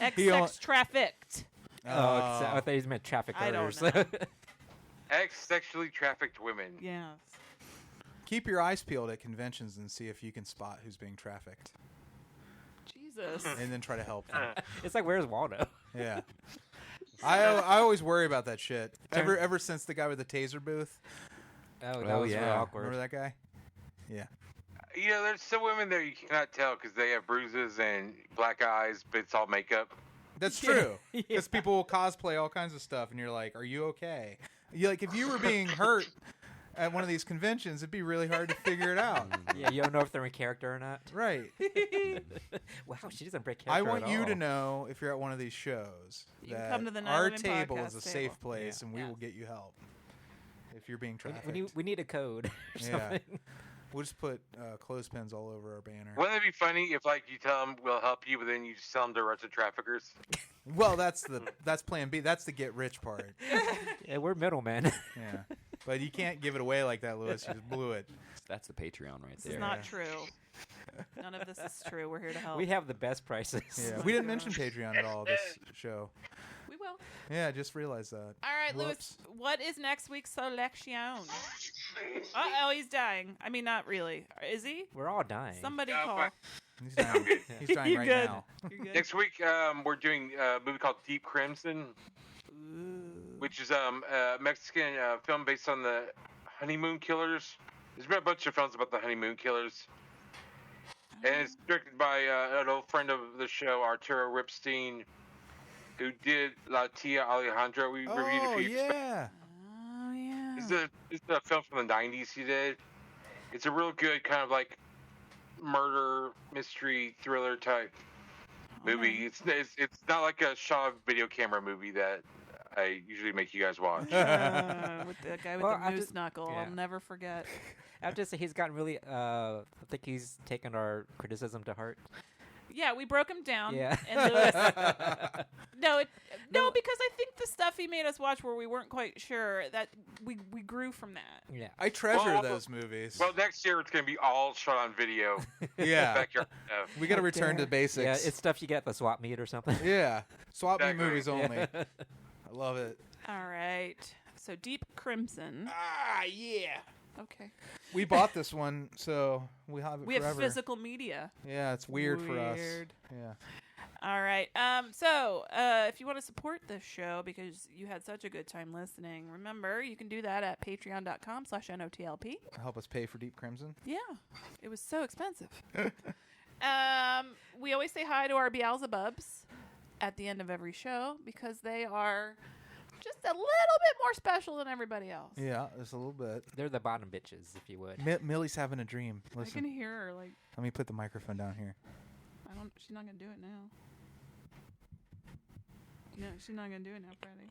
Ex-sex trafficked. I thought he meant traffickers. I don't know. Ex-sexually trafficked women. Yes. Keep your eyes peeled at conventions and see if you can spot who's being trafficked. Jesus. And then try to help them. It's like, where's Waldo? Yeah. I always worry about that shit. Ever since the guy with the taser booth. Oh, that was really awkward. Remember that guy? Yeah. You know, there's some women that you cannot tell because they have bruises and black eyes, but it's all makeup. That's true. Because people will cosplay all kinds of stuff, and you're like, are you okay? If you were being hurt at one of these conventions, it'd be really hard to figure it out. Yeah, you don't know if they're in character or not. Right. Wow, she doesn't break character I want at you all. to know, if you're at one of these shows, You can that come to the our 9/11 table podcast is a table. safe place, and we Yeah. will get you help if you're being trafficked. We need a code or Yeah. something. We'll just put clothespins all over our banner. Wouldn't it be funny if, like, you tell them we'll help you, but then you just sell them to Russian traffickers? Well, that's plan B. That's the get rich part. Yeah, we're middlemen. Yeah. But you can't give it away like that, Lewis. You just blew it. That's the Patreon right This there. is not true. None of this is true. We're here to help. We have the best prices. Yeah. We didn't mention Patreon at all this show. We will. Yeah, I just realized that. All right, Whoops. Lewis, what is next week's selection? Uh-oh, he's dying. I mean, not really. Is he? We're all dying. Somebody Yeah, call. fine. He's dying. He's dying You're right good. now. You're good. Next week, we're doing a movie called Deep Crimson, which is a Mexican film based on the Honeymoon Killers. There's been a bunch of films about the Honeymoon Killers. And it's directed by an old friend of the show, Arturo Ripstein, who did La Tia Alejandra. We reviewed a Oh, few years back. yeah. Oh, yeah. It's a film from the 90s he did. It's a real good kind of like murder, mystery, thriller type movie. It's not like a Shaw video camera movie that I usually make you guys watch. With the guy with Well, the I moose just- knuckle. yeah. I'll never forget. I have to say he's gotten really. I think he's taken our criticism to heart. Yeah, we broke him down. Yeah. And Lewis, no, because I think the stuff he made us watch where we weren't quite sure, that we grew from that. Yeah. I treasure Well, those movies. Well, next year it's going to be all shot on video. Yeah. Backyard stuff. We got to return to the basics. Yeah, it's stuff you get at the swap meet or something. Yeah. Swap me Exactly. movies only. I love it. All right. So Deep Crimson. Ah, yeah. Okay. We bought this one, so we have it We forever. have physical media. Yeah, it's weird for us. Weird. Yeah. All right. So if you want to support this show because you had such a good time listening, remember you can do that at patreon.com/NOTLP. Help us pay for Deep Crimson. Yeah. It was so expensive. We always say hi to our Beelzebubs at the end of every show because they are just a little bit more special than everybody else. Yeah, just a little bit. They're the bottom bitches, if you would. Millie's having a dream. I Listen, can hear her like let me put the microphone down here. she's not gonna do it now. No, she's not gonna do it now, Freddy.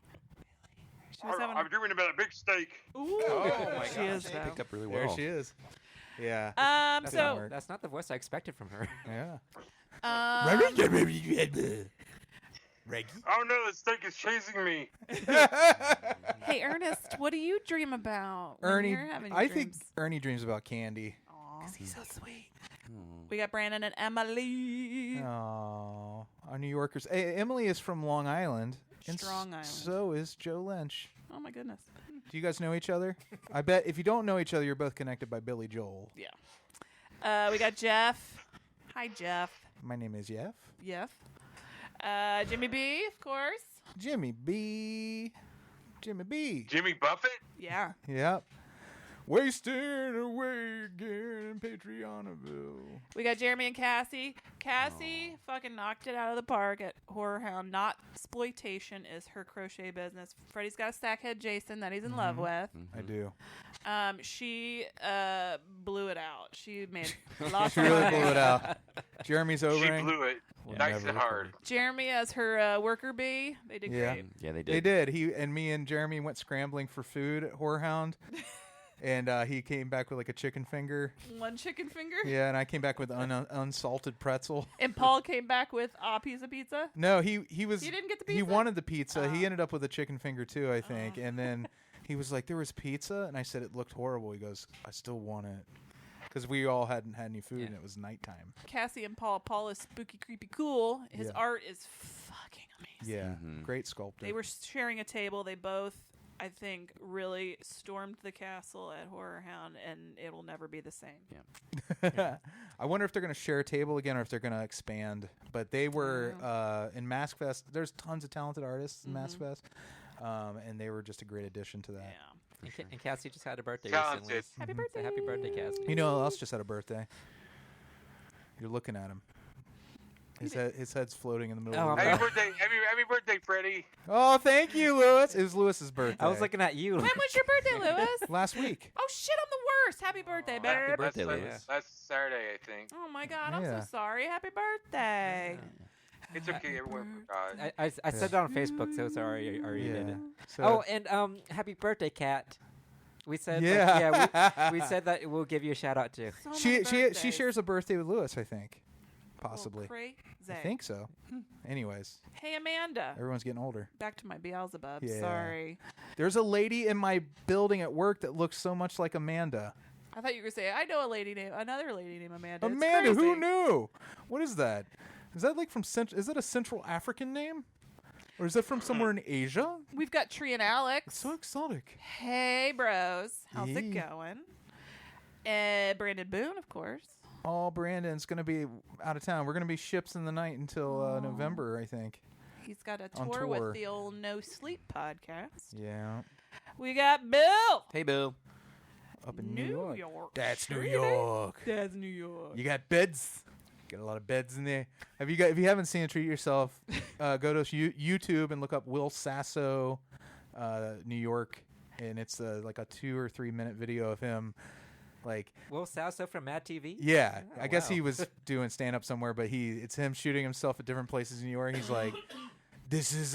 She was having. I'm dreaming about a big steak. Ooh, Oh my she gosh, is she though. picked up really There well. she is. Yeah. That's So not, that's not the voice I expected from her. Yeah. Oh no, the steak is chasing me. hey, Ernest, what do you dream about? when Ernie, you're having I dreams? think Ernie dreams about candy. Aw, he's so sweet. Hmm. We got Branan and Emily. Oh, our New Yorkers. Hey, Emily is from Long Island. And Strong Island. So is Joe Lynch. Oh my goodness. Do you guys know each other? I bet if you don't know each other, you're both connected by Billy Joel. Yeah. We got Jeff. Hi, Jeff. My name is Jeff. Jeff. Jimmy B, of course. Jimmy B. Jimmy B. Jimmy Buffett? Yeah. Yep. Wasting away again in Patreonville. We got Jeremy and Cassie. Cassie fucking knocked it out of the park at Horror Hound. Not exploitation is her crochet business. Freddie's got a stackhead Jason that he's in love with. I do. She blew it out. She made lots She of really money. blew it out. Jeremy's She O-ring. blew it. Will Nice never and hard. Jeremy as her worker bee. They did Yeah. great. Yeah, they did. They did. He and me and Jeremy went scrambling for food at Horror Hound. And he came back with like a chicken finger. One chicken finger. Yeah, and I came back with unsalted pretzel. And Paul came back with a piece of pizza. No, he was. You didn't get the He pizza? wanted the pizza. Oh. He ended up with a chicken finger too, I think. And then he was like, "There was pizza," and I said it looked horrible. He goes, "I still want it," because we all hadn't had any food and it was nighttime. Cassie and Paul. Paul is spooky, creepy, cool. His Yeah. art is fucking amazing. Yeah, Mhm. great sculptor. They were sharing a table. They both, I think, really stormed the castle at Horror Hound, and it will never be the same. I wonder if they're going to share a table again or if they're going to expand. But they were in Mask Fest. There's tons of talented artists in Mask Fest, and they were just a great addition to that. Yeah. And Cassie just had a birthday Talented. recently. Happy So birthday. happy birthday, Cassie. You know who else just had a birthday? You're looking at him. His head's floating in the middle Oh, of the I'm Happy room. birthday, happy birthday, Freddie. Oh, thank you, Lewis. It was Lewis's birthday. I was looking at you. When was your birthday, Lewis? last week. Oh shit, I'm the worst. Happy birthday, baby. Happy birthday, that's, Lewis. that's Saturday, I think. Oh my god, I'm Yeah. so sorry. Happy birthday. It's okay, everyone forgot. I said it on Facebook, so sorry. I already did it. So, Oh, and happy birthday, Kat. We said Yeah. we said that we'll give you a shout out too. So many she birthdays. shares a birthday with Lewis, I think. Well, Possibly. crazy. I think so. Anyways, Hey, Amanda. everyone's getting older. Back to my Beelzebub. Yeah. Sorry. There's a lady in my building at work that looks so much like Amanda. I thought you were going to say, I know another lady named Amanda. It's Amanda, who crazy. knew? What is that? Is that like from is that a Central African name? Or is that from somewhere in Asia? We've got Tree and Alex. It's so exotic. Hey, bros. How's it Yeah. going? Brandon Boone, of course. Oh, Brandon's going to be out of town. We're going to be ships in the night until November, I think. He's got a On tour tour. with the old No Sleep podcast. Yeah. We got Bill. Hey, Bill. Up in New York. York. That's New City. York. That's New York. You got beds. Got a lot of beds in there. If you haven't seen it, treat yourself. Go to YouTube and look up Will Sasso, New York, and it's like a 2 or 3 minute video of him. Like, Will Sasso from Mad TV. yeah, Oh, I guess wow. he was doing stand up somewhere, but it's him shooting himself at different places in New York. He's like, "This is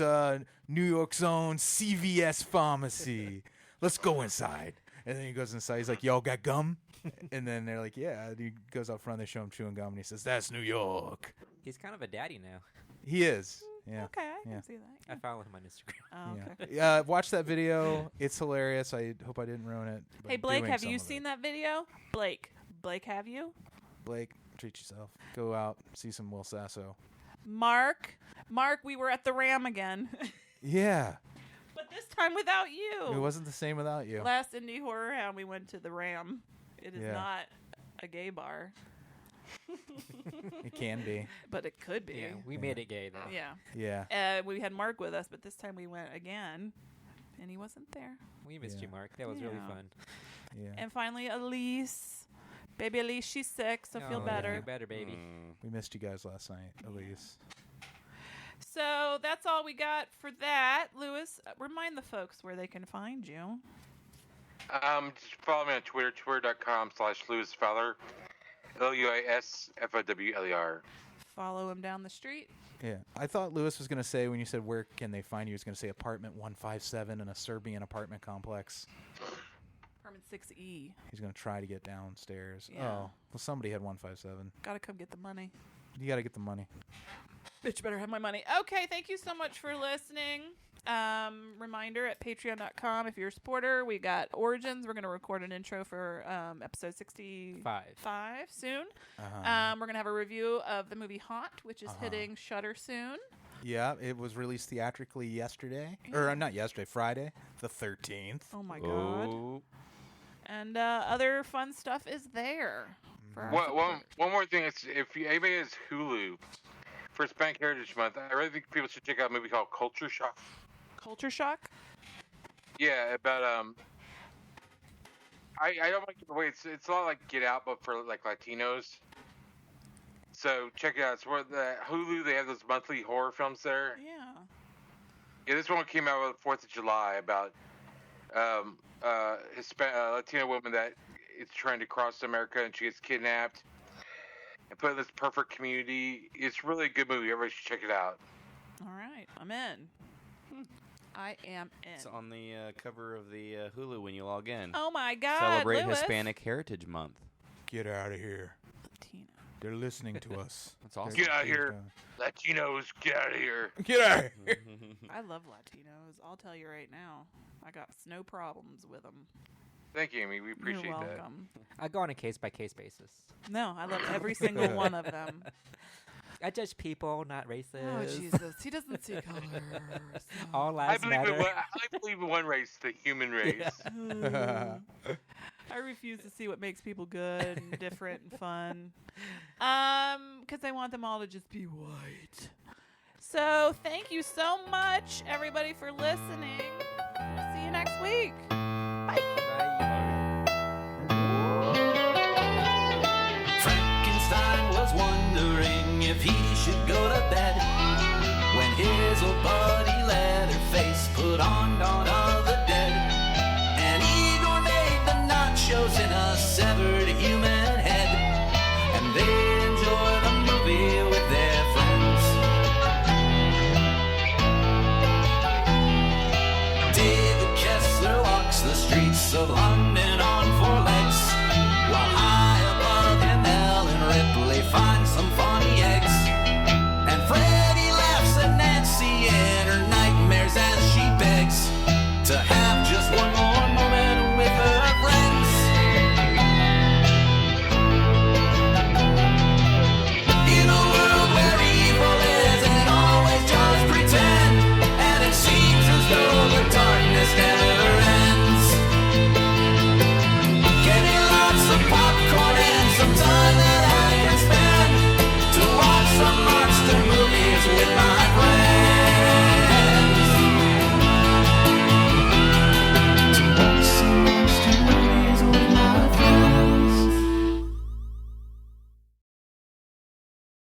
New York's own CVS pharmacy. Let's go inside." And then he goes inside. He's like, "Y'all got gum?" And then they're like, "Yeah." And he goes up front. They show him chewing gum, and he says, "That's New York." He's kind of a daddy now. He is. Yeah. Okay, I Yeah. can see that. I follow him on Instagram. Oh, okay. Yeah. Watch that video. It's hilarious. I hope I didn't ruin it. Hey, Blake, have you seen that video? Blake, have you? Blake, treat yourself. Go out, see some Will Sasso. Mark, we were at the Ram again. Yeah. But this time without you. It wasn't the same without you. Last Indie Horror Hound, we went to the Ram. It is Yeah. not a gay bar, It can be. but it could be. Yeah, we made it gay though. Yeah. Yeah. We had Mark with us, but this time we went again, and he wasn't there. We missed Yeah. you, Mark. That was really Yeah. fun. Yeah. And finally, Alise. Baby Alise, she's sick, so feel Oh, better. Feel better, baby. We missed you guys last night, Elise. So that's all we got for that. Lewis, remind the folks where they can find you. Just follow me on Twitter, twitter.com/Lewis Fowler, LuisFowler. Follow him down the street. Yeah, I thought Lewis was going to say, when you said where can they find you, he was going to say apartment 157 in a Serbian apartment complex. Apartment 6E. He's going to try to get downstairs. Yeah. Oh, well, somebody had 157. Gotta come get the money. You got to get the money. Bitch better have my money. Okay, thank you so much for listening. Reminder at patreon.com, if you're a supporter, we got Origins. We're going to record an intro for episode 65 soon. We're going to have a review of the movie Haunt, which is hitting Shudder soon. Yeah, it was released theatrically yesterday. Or not yesterday, Friday, the 13th. Oh, my God. And other fun stuff is there. One more thing. If anybody has Hulu for Hispanic Heritage Month, I really think people should check out a movie called Culture Shock. Culture Shock? Yeah, about I don't want to give away. It's a lot like Get Out, but for like Latinos. So check it out. It's where the Hulu, they have those monthly horror films there. Yeah. Yeah, this one came out on the 4th of July about Latino woman that is trying to cross America and she gets kidnapped and put in this perfect community. It's really a good movie. Everybody should check it out. All right, I'm in. I am in. It's on the cover of the Hulu when you log in. Oh my God! Celebrate Lewis. Hispanic Heritage Month. Get out of here. Latino. They're listening to us. That's awesome. Get out of here. Latinos, get out of here. Get out of here. I love Latinos. I'll tell you right now. I got no problems with them. Thank you, Amy. We appreciate You're that. welcome. I go on a case-by-case basis. No, I love every single one of them. I judge people, not races. Oh, Jesus. He doesn't see colors. All lives matter. I believe in one race, the human race. I refuse to see what makes people good and different and fun. Because I want them all to just be white. So thank you so much, everybody, for listening. We'll see you next week. Bye. Frankenstein was wondering if he should go to bed when his old buddy